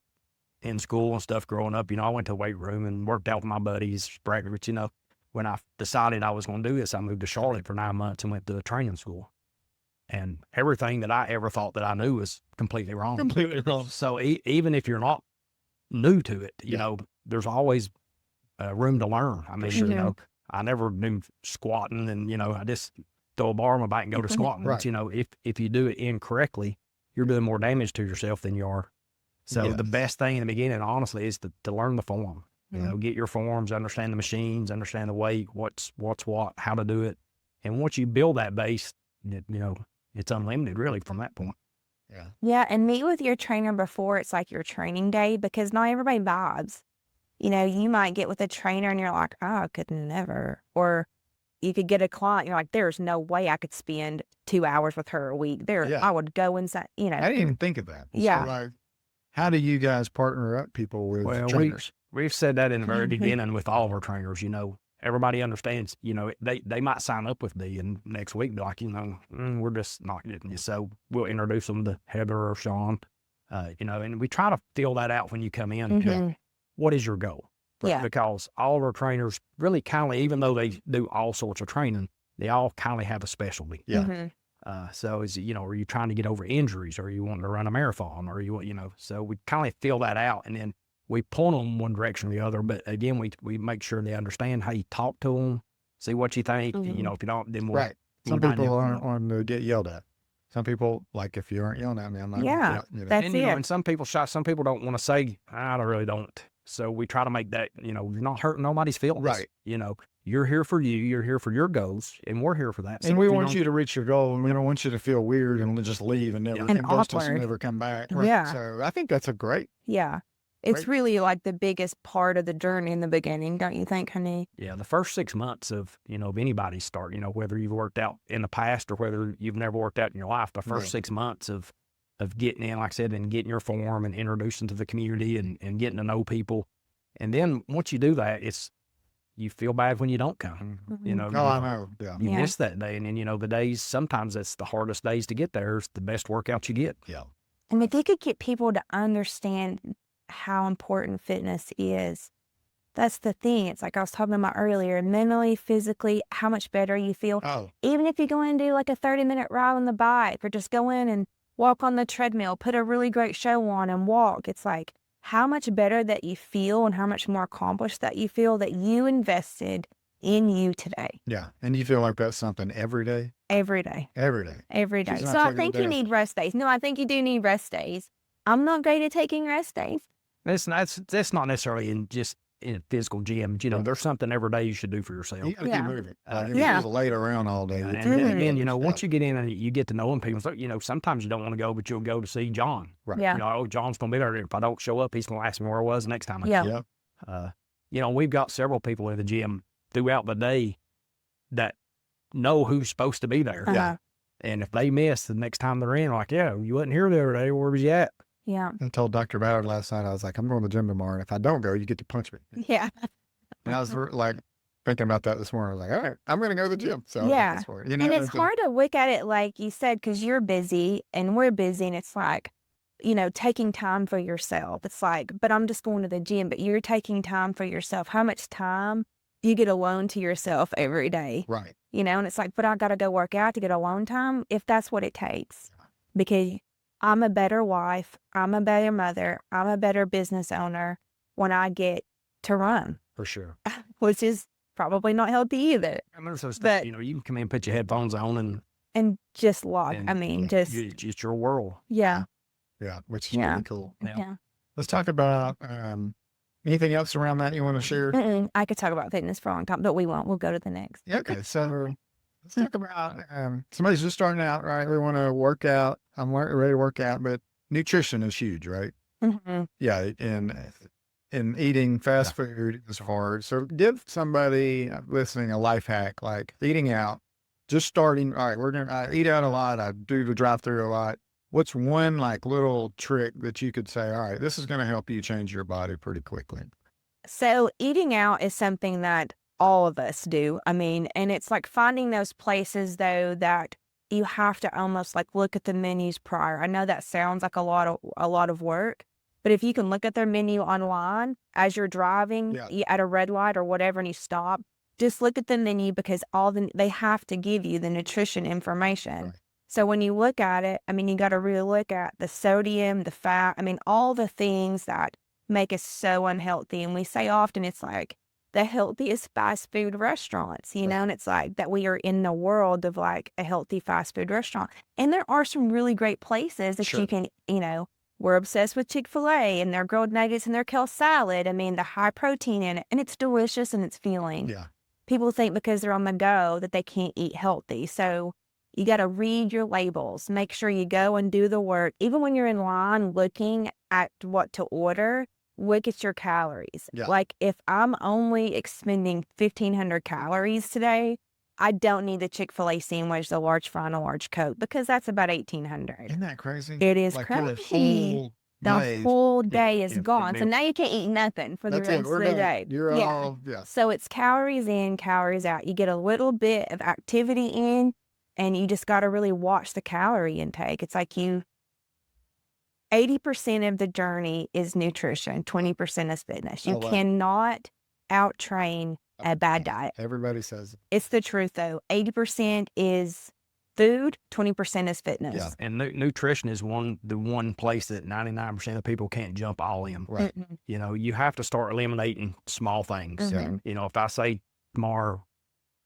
in school and stuff growing up, you know, I went to the weight room and worked out with my buddies, but, you know, when I decided I was going to do this, I moved to Charlotte for 9 months and went to a training school. And everything that I ever thought that I knew was completely wrong. Completely wrong. So even if you're not new to it, you know, there's always room to learn. I mean, sure. you know, I never knew squatting and, you know, I just throw a bar on my back and go to squatting. Right. But, you know, if you do it incorrectly, you're doing more damage to yourself than you are. So Yes. the best thing in the beginning, honestly, is to learn the form. You know, get your forms, understand the machines, understand the weight, what's what, how to do it. And once you build that base, you know, it's unlimited really from that point. Yeah. yeah, and meet with your trainer before it's like your training day because not everybody vibes. You know, you might get with a trainer and you're like, oh, I could never. Or you could get a client, you're like, there's no way I could spend 2 hours with her a week. Yeah. I would go inside, you know. I didn't even think of that. Yeah. So, like, how do you guys partner up people with Well, trainers? We've said that in the very beginning with all of our trainers, you know, everybody understands, you know, they might sign up with me and next week be like, you know, we're just not getting you. So we'll introduce them to Heather or Sean, you know, and we try to fill that out when you come in. Mhm. What is your goal? Yeah. Because all of our trainers really kind of, even though they do all sorts of training, they all kind of have a specialty. Yeah. Mhm. So is, you know, are you trying to get over injuries or you want to run a marathon or you know, so we kind of fill that out and then we pull them one direction or the other. But again, we make sure they understand how you talk to them, see what you think, you know, if you don't, then we'll. Right. Some we'll people dynamic. aren't on to get yelled at. Some people, like, if you aren't yelling at me, I'm not. Yeah, you know. that's And, you know, it. and some people don't want to say, I really don't. So we try to make that, you know, you're not hurting nobody's feelings. Right. You know, you're here for you, you're here for your goals, and we're here for that. So And we if want don't- you to reach your goal, and we don't want you to feel weird and just leave and never Yeah. And and ghost us and awkward. never come back. Yeah. So I think that's a great. Yeah. It's really like the biggest part of the journey in the beginning, don't you think, honey? Yeah, the first 6 months of, of anybody's start, whether you've worked out in the past or whether you've never worked out in your life, the first 6 months of getting in, like I said, and getting your form and introducing to the community and getting to know people. And then once you do that, you feel bad when you don't come. I know. Yeah. You miss that day. And then, the days, sometimes it's the hardest days to get there. It's the best workout you get. Yeah. And if you could get people to understand how important fitness is, that's the thing. It's like I was talking about earlier, mentally, physically, how much better you feel. Oh. Even if you go in and do like a 30-minute ride on the bike or just go in and walk on the treadmill, put a really great show on and walk. It's like how much better that you feel and how much more accomplished that you feel that you invested in you today. Yeah. And you feel like that's something every day? Every day. Every day. Every day. She's not So I taking think a you day need rest days. No, I think you do need rest days. I'm not great at taking rest days. That's not necessarily in a physical gym. There's something every day you should do for yourself. You gotta keep moving. If Yeah. you just laid around all day. And then, once you get in and you get to know them, people, so, sometimes you don't want to go, but you'll go to see John. Right. Yeah. John's going to be there. If I don't show up, he's going to ask me where I was next time. Yeah. We've got several people in the gym throughout the day that know who's supposed to be there. Uh-huh. And if they miss the next time they're in, like, yeah, you wasn't here the other day. Where was you at? Yeah. I told Dr. Ballard last night, I was like, I'm going to the gym tomorrow. And if I don't go, you get to punch me. Yeah. And I was like thinking about that this morning. I was like, all right, I'm going to go to the gym. So Yeah. that's for it. And it's hard to look at it like you said, because you're busy and we're busy. And it's like, taking time for yourself. It's like, but I'm just going to the gym, but you're taking time for yourself. How much time do you get alone to yourself every day? Right. And it's like, but I got to go work out to get alone time if that's what it takes. Because I'm a better wife. I'm a better mother. I'm a better business owner when I get to run, For sure. which is probably not healthy either. I mean, so stuff, But- you can come in, put your headphones on, And just log. and Just, it's your world. yeah. Yeah. Which is Yeah. really cool. Yeah. Let's talk about anything else around that you want to share? I could talk about fitness for a long time, but we won't. We'll go to the next. Yeah, okay. So let's talk about somebody's just starting out, right? They want to work out. I'm ready to work out, but nutrition is huge, right? Mm-hmm. Yeah, and eating fast food is hard. So give somebody listening a life hack, like eating out, just starting. All right, I eat out a lot. I do the drive-through a lot. What's one little trick that you could say, all right, this is going to help you change your body pretty quickly? So eating out is something that all of us do. And it's like finding those places though that you have to almost like look at the menus prior. I know that sounds like a lot of work, but if you can look at their menu online as you're driving at a red light or whatever, and you stop, just look at the menu because they have to give you the nutrition information. Right. So when you look at it, you got to really look at the sodium, the fat, all the things that make us so unhealthy. And we say often it's like the healthiest fast food restaurants, Right. and it's like that we are in the world of like a healthy fast food restaurant. And there are some really great places that Sure. you can, we're obsessed with Chick-fil-A and their grilled nuggets and their kale salad. The high protein in it, and it's delicious and it's filling. Yeah. People think because they're on the go that they can't eat healthy. So you got to read your labels, make sure you go and do the work. Even when you're in line looking at what to order, look at your calories. Yeah. Like if I'm only expending 1,500 calories today, I don't need the Chick-fil-A sandwich, the large fry and a large Coke, because that's about 1,800. Isn't that crazy? It is Like crazy. The days. whole day is yeah, gone. So yeah. now you can't eat nothing for the That's it. rest of We're the done. day. You're Yeah. all, So it's calories in, calories out. You get a little bit of activity in, and you just got to really watch the calorie intake. It's like 80% of the journey is nutrition, 20% is fitness. You Oh, wow. cannot out-train a bad diet. Everybody says it. It's the truth, though. 80% is food, 20% is fitness. Yeah. And nutrition is the one place that 99% of people can't jump all in. Right. Mm-mm. You have to start eliminating small things. Mhm. If I say tomorrow,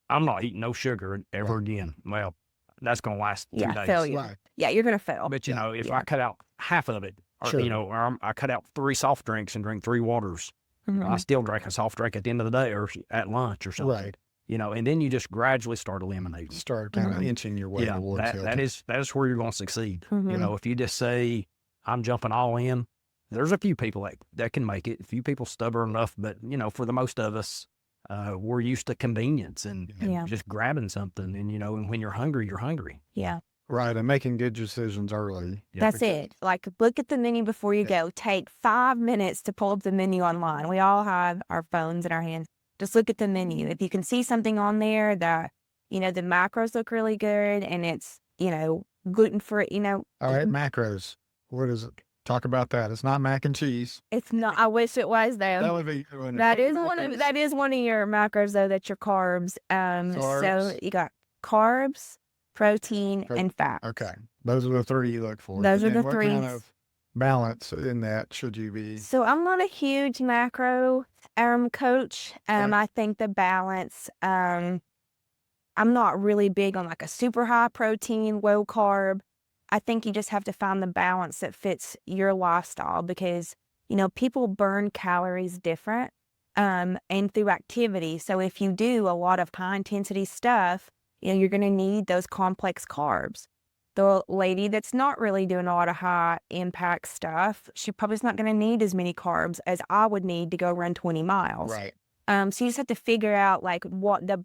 I'm not eating no sugar ever again, well, that's going to last 2 Yeah, days. failure. Right. Yeah, you're going to fail. But, if Yeah. I cut out half of it, or, Sure. or I cut out 3 soft drinks and drink 3 waters, Mhm. I still drink a soft drink at the end of the day or at lunch or something. Right. And then you just gradually start eliminating. Start kind of Mhm. inching your way Yeah, towards that healthy. is where you're going to succeed. Mhm. If you just say, I'm jumping all in, there's a few people that can make it. A few people stubborn enough, but for the most of us, we're used to convenience and just grabbing something. And and when you're hungry, you're hungry. Yeah. Right. And making good decisions early. That's it. Like, look at the menu before you go. Take 5 minutes to pull up the menu online. We all have our phones in our hands. Just look at the menu. If you can see something on there that, the macros look really good and it's, gluten free, All right. Macros. What is it? Talk about that. It's not mac and cheese. It's not. I wish it was, though. That would be. That is one of your macros, though. That's your carbs. So you got carbs, protein, and fat. Okay, those are the three you look for. Those are the three. What kind of balance in that should you be? So I'm not a huge macro coach. I think the balance. I'm not really big on like a super high protein, low carb. I think you just have to find the balance that fits your lifestyle because, people burn calories different and through activity. So if you do a lot of high intensity stuff, you're going to need those complex carbs. The lady that's not really doing a lot of high impact stuff, she probably is not going to need as many carbs as I would need to go run 20 miles. Right. So you just have to figure out like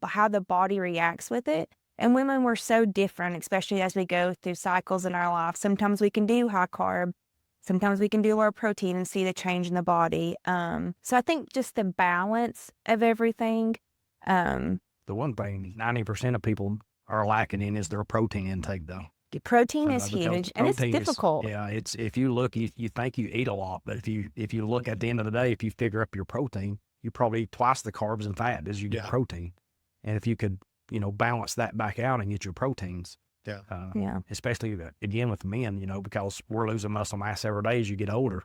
how the body reacts with it. And women, we're so different, especially as we go through cycles in our life. Sometimes we can do high carb, sometimes we can do low protein and see the change in the body. So I think just the balance of everything. The one thing 90% of people are lacking in is their protein intake, though. Protein is huge, and it's difficult. It's if you look, you think you eat a lot, but if you look at the end of the day, if you figure up your protein, you probably eat twice the carbs and fat as you get protein. And if you could, balance that back out and get your proteins. Especially again with men, because we're losing muscle mass every day as you get older.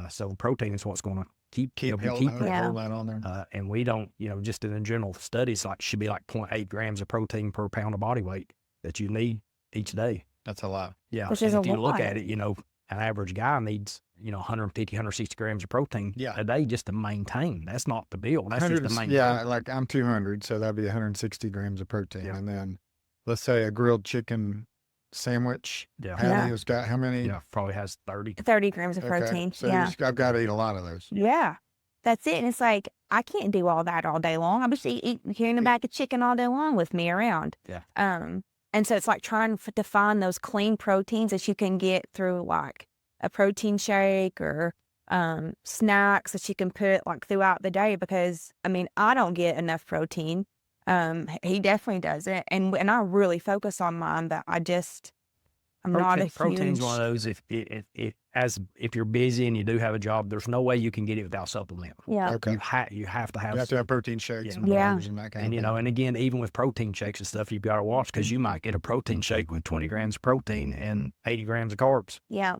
So protein is what's going to keep that on there. And we don't, just in the general studies, should be like 0.8 grams of protein per pound of body weight that you need each day. That's a lot. Yeah. Which is a lot. If you look at it, an average guy needs, 150, 160 grams of protein a day just to maintain. That's not the deal. That's just to maintain. Yeah, like I'm 200, so that'd be 160 grams of protein. And then let's say a grilled chicken sandwich patty has got how many? Yeah, probably has 30 grams of protein. So I've got to eat a lot of those. Yeah. That's it. And it's like, I can't do all that all day long. I'm just carrying a bag of chicken all day long with me around. Yeah. And so it's like trying to find those clean proteins that you can get through like a protein shake or snacks that you can put like throughout the day because, I don't get enough protein. He definitely doesn't. And I really focus on mine, but I'm not a huge... Protein's one of those, if you're busy and you do have a job, there's no way you can get it without supplement. Yeah. Okay. You have to have... You have to have protein shakes and powders and that kind of thing. And again, even with protein shakes and stuff, you've got to watch because you might get a protein shake with 20 grams of protein and 80 grams of carbs. Yeah.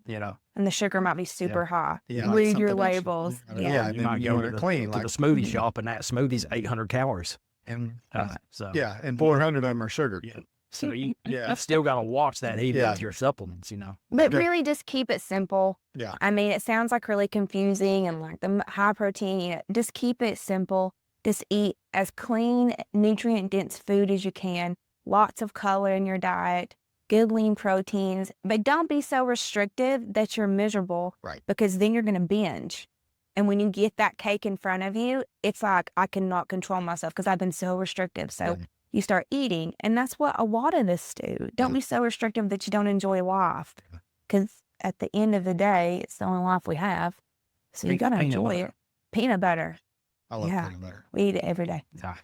And the sugar might be super high. Yeah. Read your labels. And you might go to clean, to the smoothie shop and that smoothie's 800 calories. And and 400 of them are sugar. Yeah. So you still got to watch that even with your supplements, But really just keep it simple. Yeah. It sounds like really confusing and like the high protein, just keep it simple. Just eat as clean, nutrient-dense food as you can. Lots of color in your diet, good lean proteins, but don't be so restrictive that you're miserable. Right. Because then you're going to binge. And when you get that cake in front of you, it's like, I cannot control myself because I've been so restrictive. So you start eating, and that's what a lot of us do. Don't be so restrictive that you don't enjoy life, because at the end of the day, it's the only life we have. So you got to enjoy it. Peanut butter. I love peanut butter. We eat it every day. Yeah.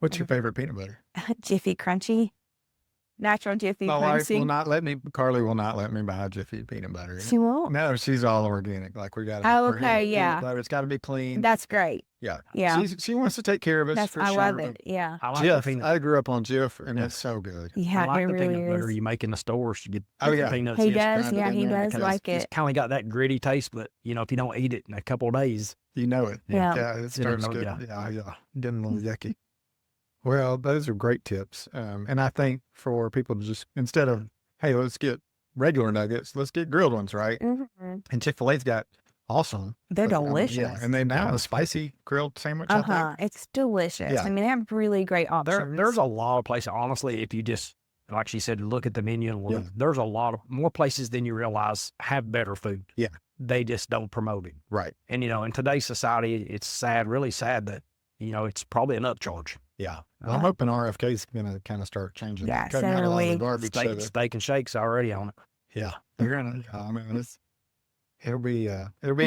What's your favorite peanut butter? Jiffy Crunchy. Natural Jiffy My wife Crunchy. will not let me, Carly will not let me buy Jiffy peanut butter. She won't? No, she's all organic. Like we got peanut butter. It's got to be clean. That's great. Yeah. Yeah. She wants to take care of us. I love it. Yeah. I like Jif. I grew up on Jif, and it's so good. Yeah, I like it the really peanut butter is. you make in the stores. You get peanuts. He does. Yeah, he does like It's it. kind of got that gritty taste, but if you don't eat it in a couple of days, you know it. Yeah. It starts good. Yeah. Getting a little yucky. Well, those are great tips. And I think for people to just, instead of, hey, let's get regular nuggets, let's get grilled ones, right? Mm-hmm. And Chick-fil-A's got awesome. They're delicious. And they now have a spicy grilled sandwich. I think. It's delicious. Yeah. They have really great options. there's a lot of places, honestly, if you just like she said, look at the menu and look. Yeah. There's a lot of more places than you realize have better food. Yeah. They just don't promote it. Right. And, in today's society, it's sad, really sad that, it's probably an upcharge. Yeah. Well, I'm hoping RFK is going to kind of start changing. Yeah, cutting out a lot of the so garbage. so that- Steak and shakes already on it. yeah. They're going to, I mean, it'll be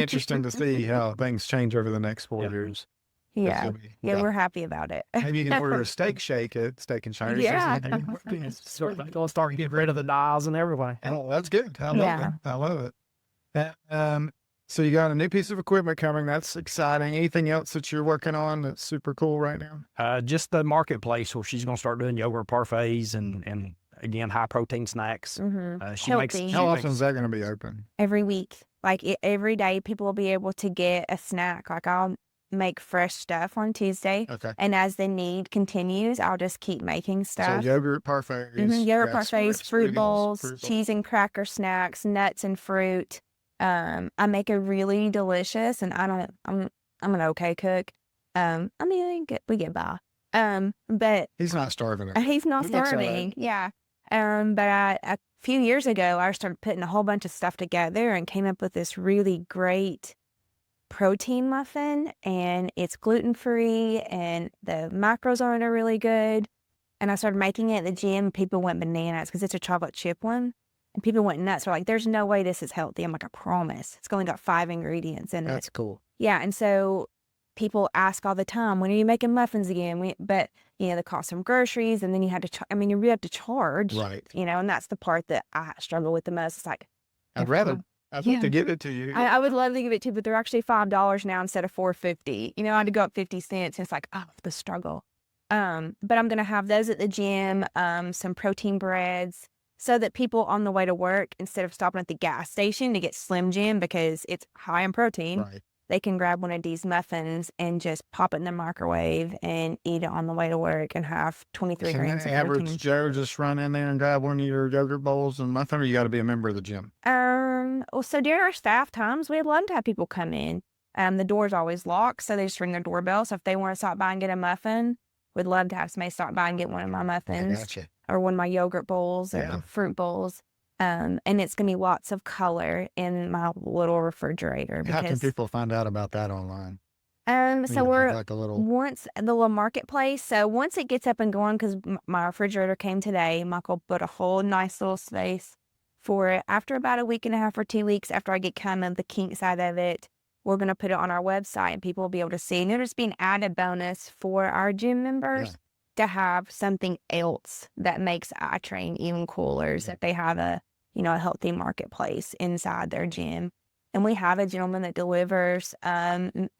interesting to see how things change over the next 4 years. Yeah. It'll be- Yeah, we're happy about it. Maybe you can order a steak shake at Steak and Shake. Yeah. Going to start getting rid of the dials and everything. Oh, that's good. I love Yeah. it. I love it. So you got a new piece of equipment coming. That's exciting. Anything else that you're working on that's super cool right now? Just the marketplace where she's going to start doing yogurt parfaits and again, high protein snacks. She makes, Healthy. How often is that going to be open? Every week. Like every day, people will be able to get a snack. Like I'll make fresh stuff on Tuesday. Okay. And as the need continues, I'll just keep making stuff. So yogurt parfaits. Yogurt that's parfaits, fruit bowls, fruit cheese and cracker snacks, nuts and fruit. I make a really delicious, and I'm an okay cook. I mean, we get by. But He's not starving her. he's not He looks all right. starving. Yeah. But a few years ago, I started putting a whole bunch of stuff together and came up with this really great protein muffin, and it's gluten-free and the macros on it are really good. And I started making it at the gym. People went bananas because it's a chocolate chip one. And people went nuts. They're like, there's no way this is healthy. I'm like, I promise. It's only got 5 ingredients in it. That's cool. Yeah. And so people ask all the time, when are you making muffins again? But, the cost of groceries, and then you had to, you really have to charge. Right. And that's the part that I struggle with the most. It's like, I'd like to give it to you. I would love to give it to you, but they're actually $5 now instead of $4.50. I had to go up 50 cents. And it's like, oh, the struggle. But I'm going to have those at the gym, some protein breads, so that people on the way to work, instead of stopping at the gas station to get Slim Jim because it's high in protein, Right. they can grab one of these muffins and just pop it in the microwave and eat it on the way to work and have 23 Can grams the of average protein. Joe just run in there and grab one of your yogurt bowls and muffin, or you got to be a member of the gym? Well, so during our staff times, we'd love to have people come in. The door's always locked, so they just ring their doorbell. So if they want to stop by and get a muffin, we'd love to have somebody stop by and get one of my I muffins. gotcha. Or one of my yogurt bowls or Yeah. fruit bowls. And it's going to be lots of color in my little refrigerator. How can Because, people find out about that online? so we're like a little. once the little marketplace. So once it gets up and going, because my refrigerator came today, Michael put a whole nice little space for it. After about a week and a half or 2 weeks, after I get kind of the kinks out of it, we're going to put it on our website and people will be able to see. And it'll just be an added bonus for our gym members to have something else that makes iTrain even cooler, is that they have a healthy marketplace inside their gym. And we have a gentleman that delivers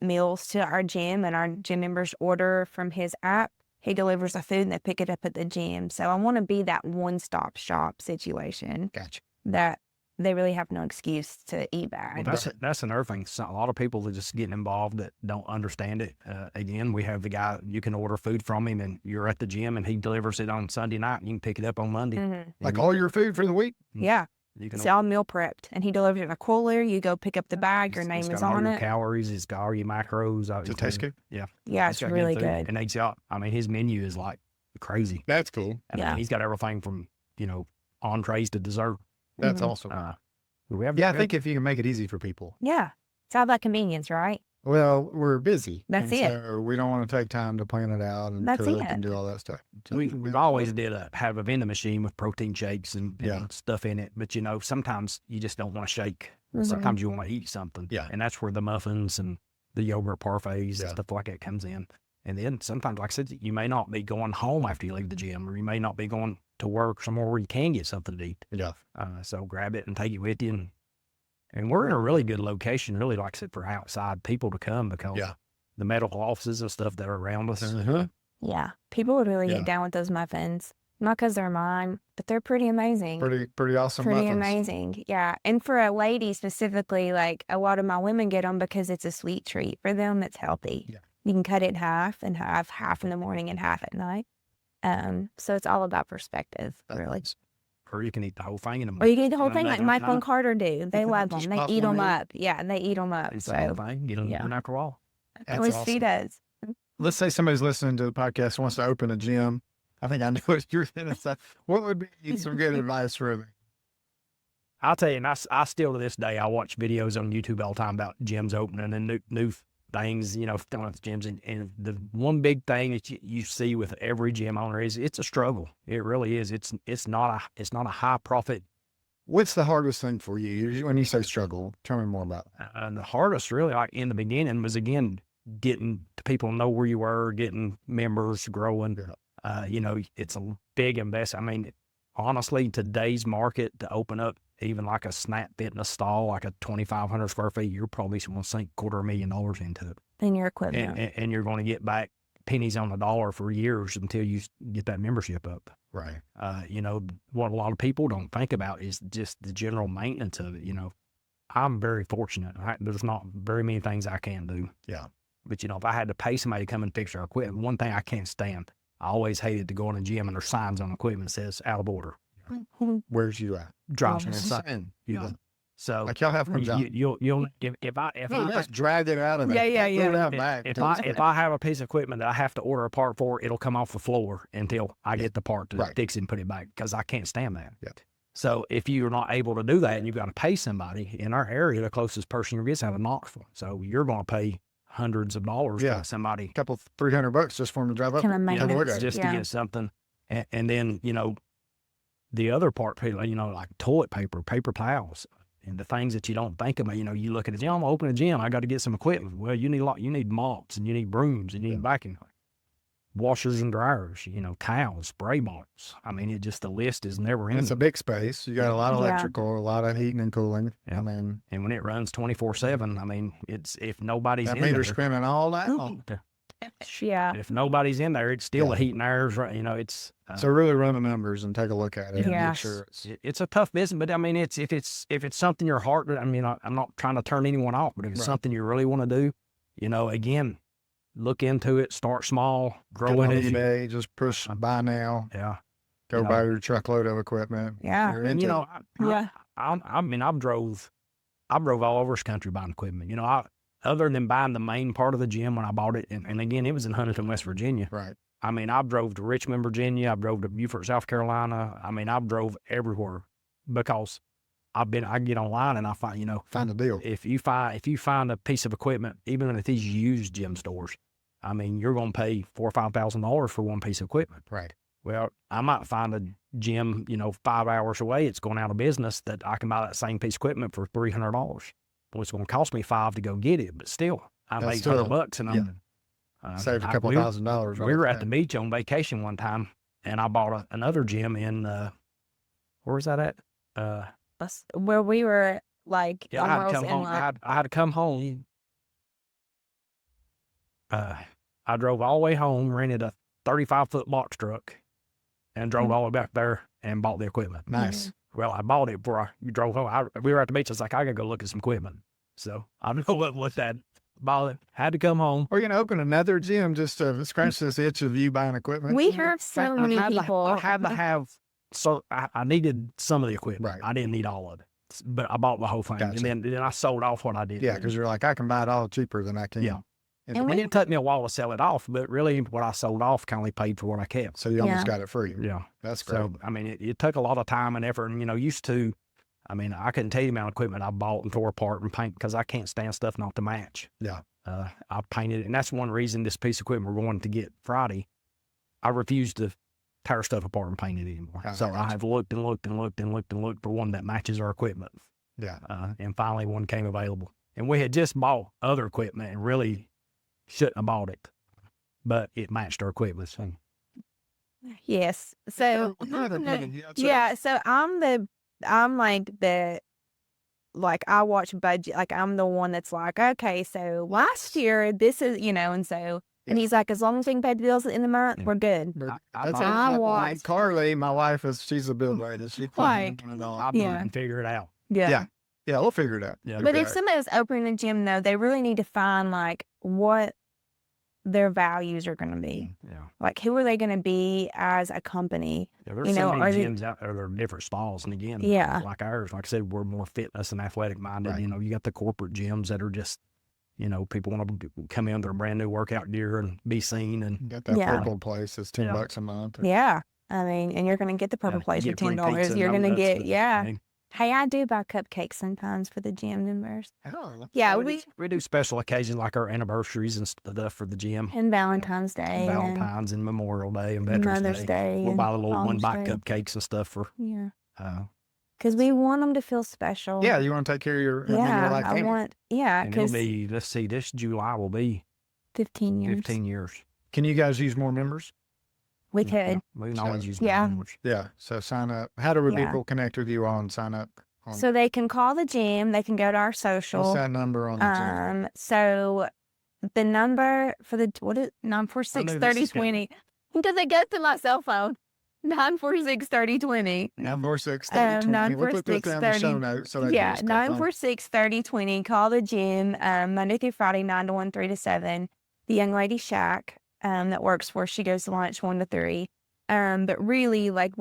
meals to our gym, and our gym members order from his app. He delivers the food and they pick it up at the gym. So I want to be that one-stop shop situation Gotcha. that they really have no excuse to eat bad. Well, that's another thing. So a lot of people are just getting involved that don't understand it. Again, we have the guy, you can order food from him and you're at the gym and he delivers it on Sunday night and you can pick it up on Monday. Mhm. Like all your food for the week? Yeah. You can It's all meal prepped, and he delivers it in a cooler. You go pick up the bag, your name it's is got all on your it. calories, it's got all your macros. Does it taste good? Yeah. Yeah, it's got really food. good. And he's got, his menu is like crazy. That's cool. Yeah. He's got everything from, entrees to dessert. That's Mhm. awesome. We have, Yeah, I think if you can make it easy for people. Yeah. It's all about convenience, right? Well, we're busy. That's and it. So we don't want to take time to plan it out and That's cook it. and do all that stuff. So we've always did have a vending machine with protein shakes and Yeah. stuff in it. But, sometimes you just don't want to shake. Mhm. Sometimes you want to eat something. Yeah. And that's where the muffins and the yogurt parfaits Yeah. and stuff like that comes in. And then sometimes, like I said, you may not be going home after you leave the gym, or you may not be going to work somewhere where you can get something to eat. Yeah. So grab it and take it with you. And we're in a really good location, really, like I said, for outside people to come, because Yeah. the medical offices and stuff that are around us. Uh-huh. Yeah. People would really Yeah. get down with those muffins. Not because they're mine, but they're pretty amazing. Pretty awesome Pretty muffins. amazing. Yeah. And for a lady specifically, like a lot of my women get them because it's a sweet treat for them. It's healthy. Yeah. You can cut it in half and have half in the morning and half at night. So it's all about perspective, really. Or you can eat the whole thing in a Or you can eat the whole No, thing no, like no, Michael no. and Carter do. They love them. Just They pop eat one them in. up. Yeah, they eat them up. It's the whole So thing. Get them yeah. after all. That's at least she awesome. does. Let's say somebody's listening to the podcast and wants to open a gym. I think I know what you're going to say. What would be some good advice for me? I'll tell you, and I still to this day, I watch videos on YouTube all the time about gyms opening and new things, throwing out the gyms. And the one big thing that you see with every gym owner is it's a struggle. It really is. It's not a high profit. What's the hardest thing for you when you say struggle? Tell me more about that. And the hardest really, like in the beginning, was again getting people to know where you were, getting members growing. It's a big investment. I mean, honestly, today's market to open up even like a Snap Fitness stall, like a 2,500 square feet, you're probably going to sink $250,000 into it. And your equipment. And you're going to get back pennies on the dollar for years until you get that membership up. Right. What a lot of people don't think about is just the general maintenance of it. I'm very fortunate. There's not very many things I can do. Yeah. But, if I had to pay somebody to come and fix our equipment, one thing I can't stand, I always hated to go in a gym and there's signs on the equipment that says out of order. Where's you at? Drops Insane. So like y'all have one job. You'll if I just drag it out of there. Yeah. If I have a piece of equipment that I have to order a part for, it'll come off the floor until I get the part to fix it and put it back, because I can't stand that. Yeah. So if you're not able to do that and you've got to pay somebody, in our area, the closest person you're getting is out of Knoxville. So you're going to pay hundreds of dollars to somebody. A couple, $300 just for them to drive up. Just to get something. And then, the other part, like toilet paper, paper towels, and the things that you don't think about. You look at a gym, I'm open a gym, I got to get some equipment. Well, you need mops and you need brooms and you need vacuum washers and dryers, towels, spray bottles. I mean, the list is never ending. It's a big space. You got a lot of electrical, a lot of heating and cooling. Yeah. And when it runs 24/7, I mean, it's, if nobody's that in meter's there, screaming all night long. Yeah. If nobody's in there, it's still the heat and air's right. It's so really run the numbers and take a look at it. And make sure it's a tough business, but I mean, if it's something your heart. I mean, I'm not trying to turn anyone off, but if it's something you really want to do, again, look into it. Start small, grow in it. Just push buy now. Yeah. Go buy your truckload of equipment. Yeah. I mean, I've drove all over this country buying equipment. Other than buying the main part of the gym when I bought it, and again, it was in Huntington, West Virginia. Right. I mean, I've drove to Richmond, Virginia. I've drove to Beaufort, South Carolina. I mean, I've drove everywhere because I get online and I find, find a deal. If you find a piece of equipment, even at these used gym stores, I mean, you're going to pay $4,000 or $5,000 for one piece of equipment. Right. Well, I might find a gym, 5 hours away. It's going out of business that I can buy that same piece of equipment for $300. Well, it's going to cost me $5 to go get it, but still, I'm $800 and I'm saved a couple $1,000. We were at the beach on vacation one time, and I bought another gym in where was that at? Where we were like, I had to come home. I had to come home. I drove all the way home, rented a 35-foot box truck, and drove all the way back there and bought the equipment. Nice. Well, I bought it before you drove home. We were at the beach. I was like, I got to go look at some equipment. So I don't know what that. Bought it. Had to come home. We're going to open another gym just to scratch this itch of you buying equipment. We have so many people. I had to have. So I needed some of the equipment. Right. I didn't need all of it, but I bought the whole thing, Gotcha. and then I sold off what I did. Yeah, because you're like, I can buy it all cheaper than I can. Yeah. And it took me a while to sell it off, but really what I sold off kind of paid for what I kept. So you almost got it free. Yeah. That's great. So, I mean, it took a lot of time and effort. And, used to, I mean, I couldn't tell you the amount of equipment I bought and tore apart and paint because I can't stand stuff not to match. Yeah. I painted it. And that's one reason this piece of equipment we're going to get Friday, I refuse to tear stuff apart and paint it anymore. I have looked and looked and looked and looked and looked for one that matches our equipment. Yeah. And finally one came available. And we had just bought other equipment and really shouldn't have bought it, but it matched our equipment. So. Yes. So yeah. So I watch budget. Like I'm the one that's like, okay, so last year this is, and so, and he's like, as long as we can pay the bills in the month, we're good. I watch Carly, my wife she's a bill lady. She's and figure it out. Yeah. Yeah. We'll figure it out. Yeah. But if somebody's opening a gym though, they really need to find like what their values are going to be. Yeah. Like who are they going to be as a company? Yeah, there's so many gyms out there that are different styles. And again, like ours, like I said, we're more fitness and athletic minded. Right. You got the corporate gyms that are just People want to come in with their brand new workout gear and be seen. And Get that Yeah. purple place. It's $10 a month. Yeah. I mean, and you're going to get the purple you place for get free $10. pizza and You're going to donuts, get, but, yeah. hey, Hey, I do buy cupcakes sometimes for the gym members. Oh, Yeah, we do special occasions like our anniversaries and stuff for the gym. and Valentine's Day And Valentine's and Memorial Day and Veterans Mother's Day. We'll and buy the little Father's one-bite Day. cupcakes and stuff for. Yeah. Uh, Because we want them to feel special. yeah, you want to take care of your, Yeah, your life I family. want, yeah, and it'll because be, let's see, this July will be 15 years. 15 years. Can you guys use more members? We Yeah, could. we can always use Yeah. more members. Yeah. So sign up. How do Yeah. people connect with you on sign up? On, So they can call the gym. They can go to our what's social. that number on the Zoom? So the number for the, what is 946-3020? Does it go through my cell phone? 946-3020. 946-3020. We'll put this down in the show notes. So they Yeah, can just call. 946-3020. Call the gym Monday through Friday, 9 to 1, 3 to 7. The young lady Shack that works for us, she goes to lunch 1 to 3. But really, like,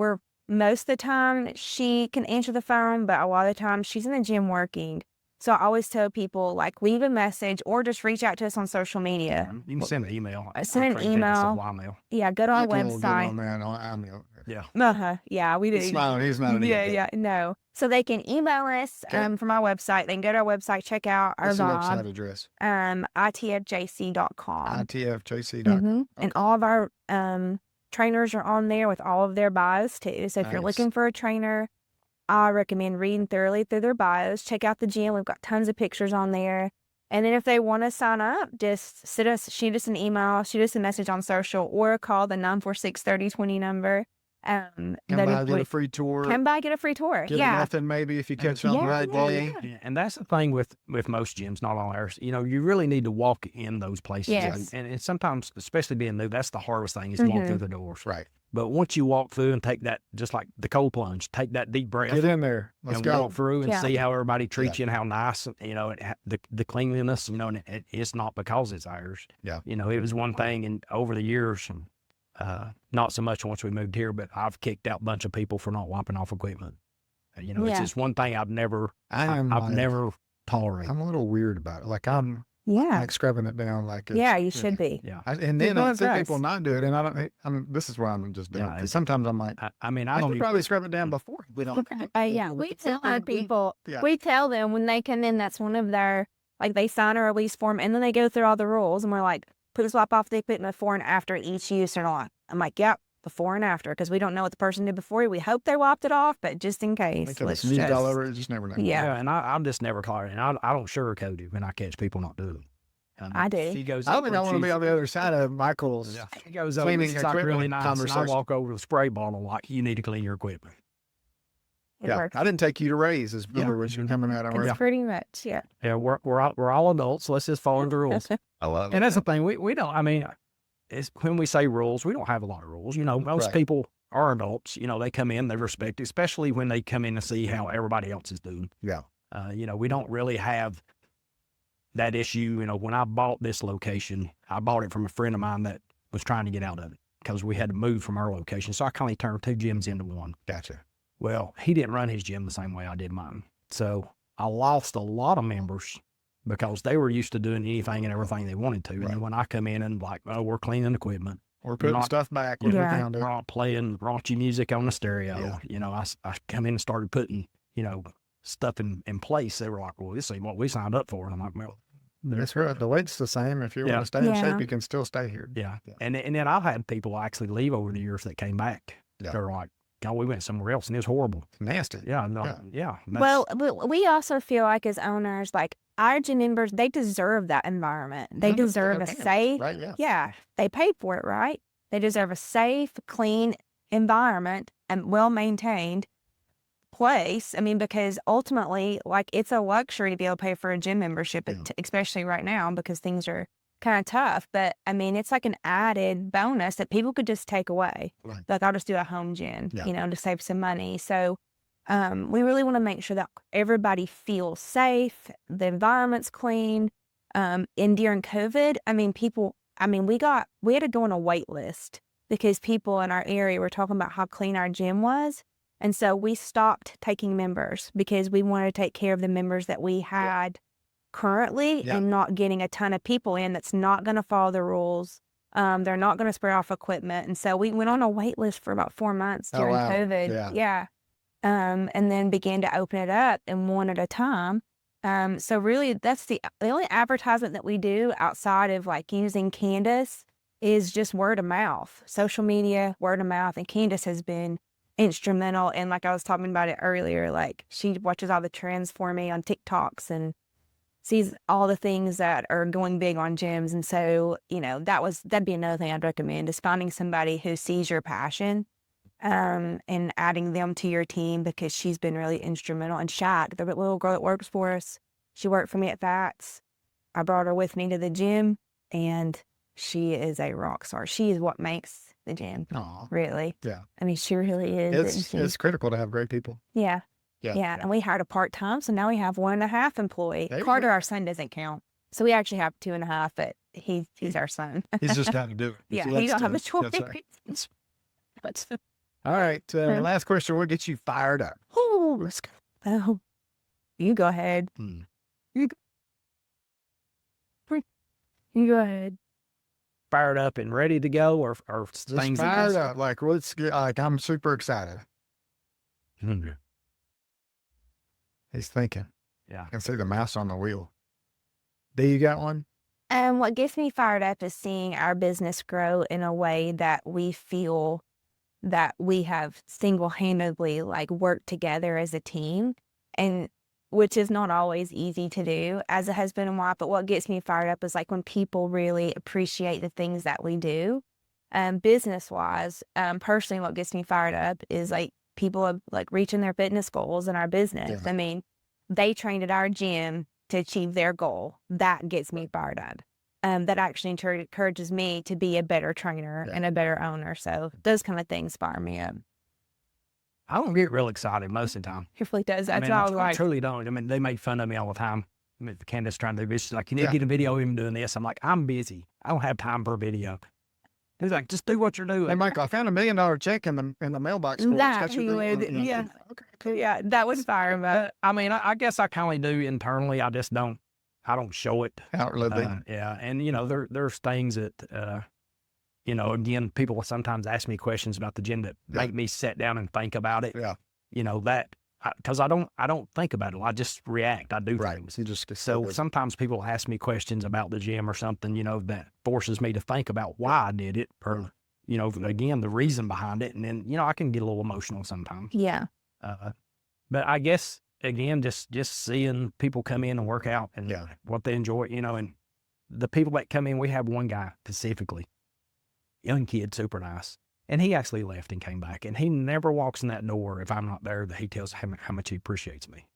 most of the time she can answer the phone, but a lot of the time she's in the gym working. So I always tell people, like, leave a message or just reach out to us on social media. You can send an email. Send an Our train fitness email. supply mail. Yeah, go to our Michael will get on website. there and I'm Yeah. Yeah, we do. He's smiling. He's not an Yeah, email. yeah, no. So they can email us Okay. from our website. They can go to our website, check out our What's the website vibe, address? ITFJC.com. ITFJC.com. Mhm. And all of our trainers are on there with all of their bios too. So if you're Nice. looking for a trainer, I recommend reading thoroughly through their bios. Check out the gym. We've got tons of pictures on there. And then if they want to sign up, just shoot us an email, shoot us a message on social, or call the 946-3020 number. Come by, get a free tour. Come by, get a free tour. Get Yeah. nothing maybe if you catch on the Yeah, right yeah, day. yeah. Yeah, and that's the thing with most gyms, not all ours. You really need to walk in those places. Yes. And sometimes, especially being new, that's the hardest thing is to walk Mhm. through the doors. Right. But once you walk through and take that, just like the cold plunge, take that deep breath Get in there. Let's and go. walk through and Yeah. see how everybody treats you and how nice, the cleanliness, and it's not because it's ours. Yeah. It was one thing, and over the years, not so much once we moved here, but I've kicked out a bunch of people for not wiping off equipment. It's Yeah. just one thing I've never I've never tolerated. I'm a little weird about it. Like I'm Yeah. like scrubbing it down like it's, Yeah, you should be. Yeah. and then Well, I it's see us. people not do it, and I don't. This is why I'm just doing Yeah, it. 'Cause it's- sometimes I'm like, I mean, I I don't could even, probably scrub it down before. We don't. Yeah, we tell our people, Yeah. we tell them when they come in, that's one of their, like, they sign a release form and then they go through all the rules and we're like, please wipe off the equipment before and after each use or not. I'm like, yep, before and after, because we don't know what the person did before. We hope they wiped it off, but just in case, Because let's it's used all just, over. You just never know. Yeah. and I'm just never tolerant. And I don't sugarcoat it when I catch people not doing it. I do. She goes I don't up think I and want to be she's- on the other side of Michael's. Yeah. He goes over, Cleaning it's like equipment really nice, and I conversation. walk over to the spray bottle like, you need to clean your equipment. it Yeah, works. I didn't take you to raise as Yeah. remember when you were coming out. It's pretty much, yeah. Yeah, we're all adults. So let's just follow the rules. I love And that's the thing. We don't. I mean, it's when we say rules, we don't have a lot of rules. Most Right. people are adults. They come in, they respect it, especially when they come in to see how everybody else is doing. Yeah. We don't really have that issue. When I bought this location, I bought it from a friend of mine that was trying to get out of it because we had to move from our location. So I kind of turned two gyms into one. Gotcha. Well, he didn't run his gym the same way I did mine. So I lost a lot of members because they were used to doing anything and everything they wanted to. And Right. then when I come in and like, oh, we're cleaning equipment, We're putting Not- stuff back. When Yeah. we found it. we're not playing raunchy music on the stereo. Yeah. I come in and started putting, stuff in place. They were like, well, this ain't what we signed up for. And I'm like, well, That's right. The weight's the same. If you Yeah. want to stay in Yeah. shape, you can still stay here. yeah. Yeah. And then I've had people actually leave over the years that came back. Yeah. They're like, oh, we went somewhere else and it was horrible. It's nasty. Yeah. No, Yeah. yeah. Well, we also feel like as owners, like our gym members, they deserve that environment. They Mhm. deserve a Okay. safe, Right. Yeah. yeah, they paid for it, right? They deserve a safe, clean environment and well-maintained place. I mean, because ultimately, like, it's a luxury to be able to pay for a gym membership, Yeah. especially right now because things are kind of tough. But I mean, it's like an added bonus that people could just take away. Right. Like, I'll just do a home gym, Yeah. to save some money. So we really want to make sure that everybody feels safe, the environment's clean. And during COVID, I mean, we had to go on a wait list because people in our area were talking about how clean our gym was. And so we stopped taking members because we wanted to take care of the members that we had currently Yeah. and not getting a ton of people in that's not going to follow the rules. They're not going to spray off equipment. And so we went on a wait list for about 4 months Oh, during wow. COVID. Yeah. And then began to open it up and one at a time. So really that's the only advertisement that we do outside of like using Candace is just word of mouth, social media, word of mouth. And Candace has been instrumental. And like I was talking about it earlier, like she watches all the trends for me on TikToks and sees all the things that are going big on gyms. And so, that'd be another thing I'd recommend is finding somebody who sees your passion, and adding them to your team because she's been really instrumental. And Shaq, the little girl that works for us, she worked for me at Fats. I brought her with me to the gym and she is a rock star. She is what makes the gym, Aw. really. Yeah. I mean, she really is. It's critical to have great people. Yeah. Yeah. Yeah. And we hired a part-time, so now we have 1.5 employee. There you Carter, go. our son, doesn't count. So we actually have 2.5, but he's our son. He's just got to do it. Yeah, He he likes don't have to. a choice. That's right. But, All right. Last question. We'll get you fired up. oh, let's go. Oh, you go ahead. Hmm. You go ahead. Fired up and ready to go, or Just things that fired just- up. Like, let's get, I'm super excited. He's thinking. Yeah. I can see the mouse on the wheel. Do you got one? What gets me fired up is seeing our business grow in a way that we feel that we have single-handedly like worked together as a team, and which is not always easy to do as a husband and wife. But what gets me fired up is like when people really appreciate the things that we do, business-wise. Personally, what gets me fired up is like people are like reaching their fitness goals in our business. Yeah. I mean, they trained at our gym to achieve their goal. That gets me fired up. That actually encourages me to be a better trainer and a better owner. So those kind of things fire me up. I don't get real excited most of the time. It really does. That's I mean, why I was I like, truly don't. I mean, they make fun of me all the time. I mean, Candace trying to do this. She's like, you need Yeah. to get a video of him doing this. I'm like, I'm busy. I don't have time for a video. He's like, just do what you're doing. Hey, Michael, I found $1 million check in the mailbox. for us. That Got your he thing? would, yeah. Okay. yeah, that would fire him up. I mean, I guess I kind of do internally. I just don't. I don't show it. Outwardly. Yeah, and there's things that again, people will sometimes ask me questions about the gym that make me sit down and think about it. Yeah. Because I don't think about it. I just react. I do Right. things. You just So sometimes people ask me questions about the gym or something, that forces me to think about why I did it or, again, the reason behind it. And then, I can get a little emotional sometimes. Yeah. But I guess, again, just seeing people come in and work out and Yeah. what they enjoy, and the people that come in, we have one guy specifically, young kid, super nice. And he actually left and came back. And he never walks in that door if I'm not there that he tells how much he appreciates me.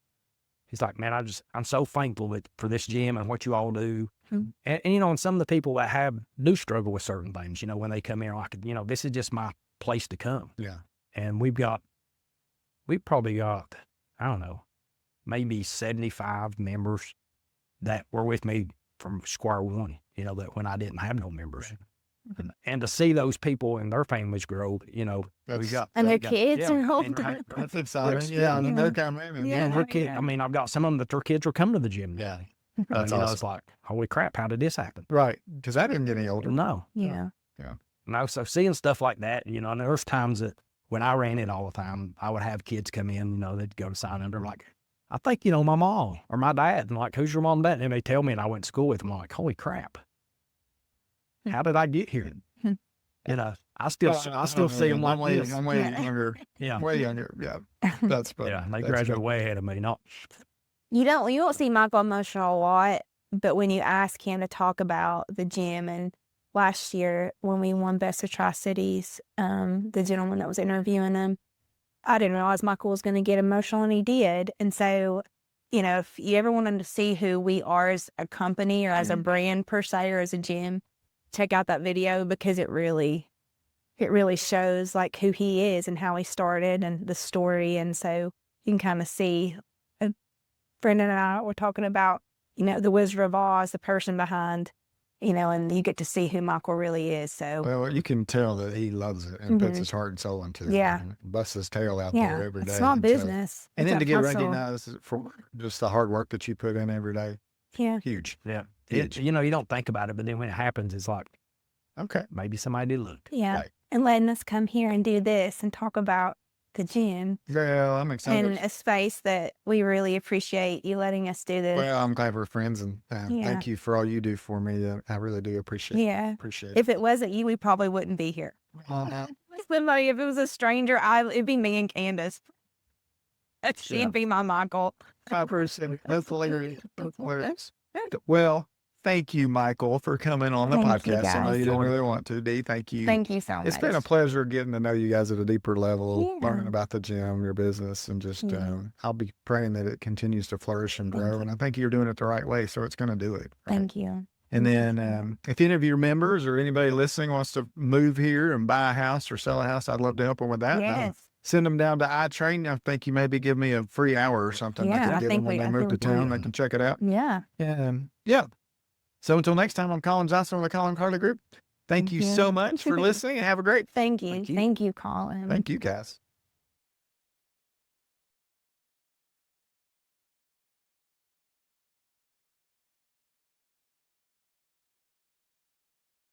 He's like, man, I'm so thankful for this gym and what you all do. Hmm. And and some of the people that do struggle with certain things, when they come here, like, this is just my place to come. Yeah. And we've probably got, I don't know, maybe 75 members that were with me from square one, that when I didn't have no members. And to see those people and their families grow, That's, And their got- kids yeah, are and older. right, that's exciting. Yes, Yeah. yeah. No kind of maybe. Yeah. their kid. I mean, I've got some of them that their kids will come to the gym. Yeah. And, That's It's awesome. like, holy crap, how did this happen? Right. Because I didn't get any older. No. Yeah. No, so seeing stuff like that, and there's times that when I ran it all the time, I would have kids come in, they'd go to sign up. They're like, I think, my mom or my dad. And like, who's your mom and dad? And they tell me, and I went to school with them. I'm like, holy crap. How did I get here? I still see them like this. I'm way Yeah. younger. Yeah. Way younger. Yeah. That's funny. Yeah. They That's graduate funny. way ahead of me. Not, You don't see Michael emotional a lot, but when you ask him to talk about the gym, and last year when we won Best of Tri-Cities, the gentleman that was interviewing him, I didn't realize Michael was going to get emotional, and he did. And so, if you ever wanted to see who we are as a company or as a brand per se or as a gym, check out that video because it really shows like who he is and how he started and the story. And so you can kind of see. Brendan and I were talking about, the Wizard of Oz, the person behind, and you get to see who Michael really is. So Well, you can tell that he loves it and puts his heart and soul into it. Yeah. And busts his tail out yeah, there every day. it's small and so- business. And It's then a to get hustle. recognized for just the hard work that you put in every day Yeah. Huge. Yeah. Huge. You don't think about it, but then when it happens, it's like, Okay. maybe somebody looked. Yeah. Right. And letting us come here and do this and talk about the gym Well, I'm excited. and a space that we really appreciate you letting us do this. Well, I'm glad we're friends, and Yeah. thank you for all you do for me. I really do appreciate it. Yeah. Appreciate it. If it wasn't you, we probably wouldn't be here. Uh, Somebody, if it was a stranger, it'd be me and Candace. She'd Yeah. be my Michael. I appreciate it. That's hilarious. That's hilarious. Well, thank you, Michael, for coming on the Thank you, podcast. I know guys. you didn't really want to, Dee. Thank you. Thank you so much. It's been a pleasure getting to know you guys at a deeper level, Yeah. learning about the gym, your business, and just Yeah. I'll be praying that it continues to flourish and Thank grow. you. And I think you're doing it the right way, so it's going to do it. Right? Thank you. And then if any of your members or anybody listening wants to move here and buy a house or sell a house, I'd love to help them with that. Yes. Send them down to iTrain. I think you maybe give me a free hour or something. Yeah, I I can give think them when we- they I move think to we town. do. They can check it out. Yeah. Yeah. So until next time, I'm Colin Johnson with the Colin Carly Group. Thank you you. so much for listening and have a great. Thank you. Thank you. Thank you, Colin. Thank you, guys.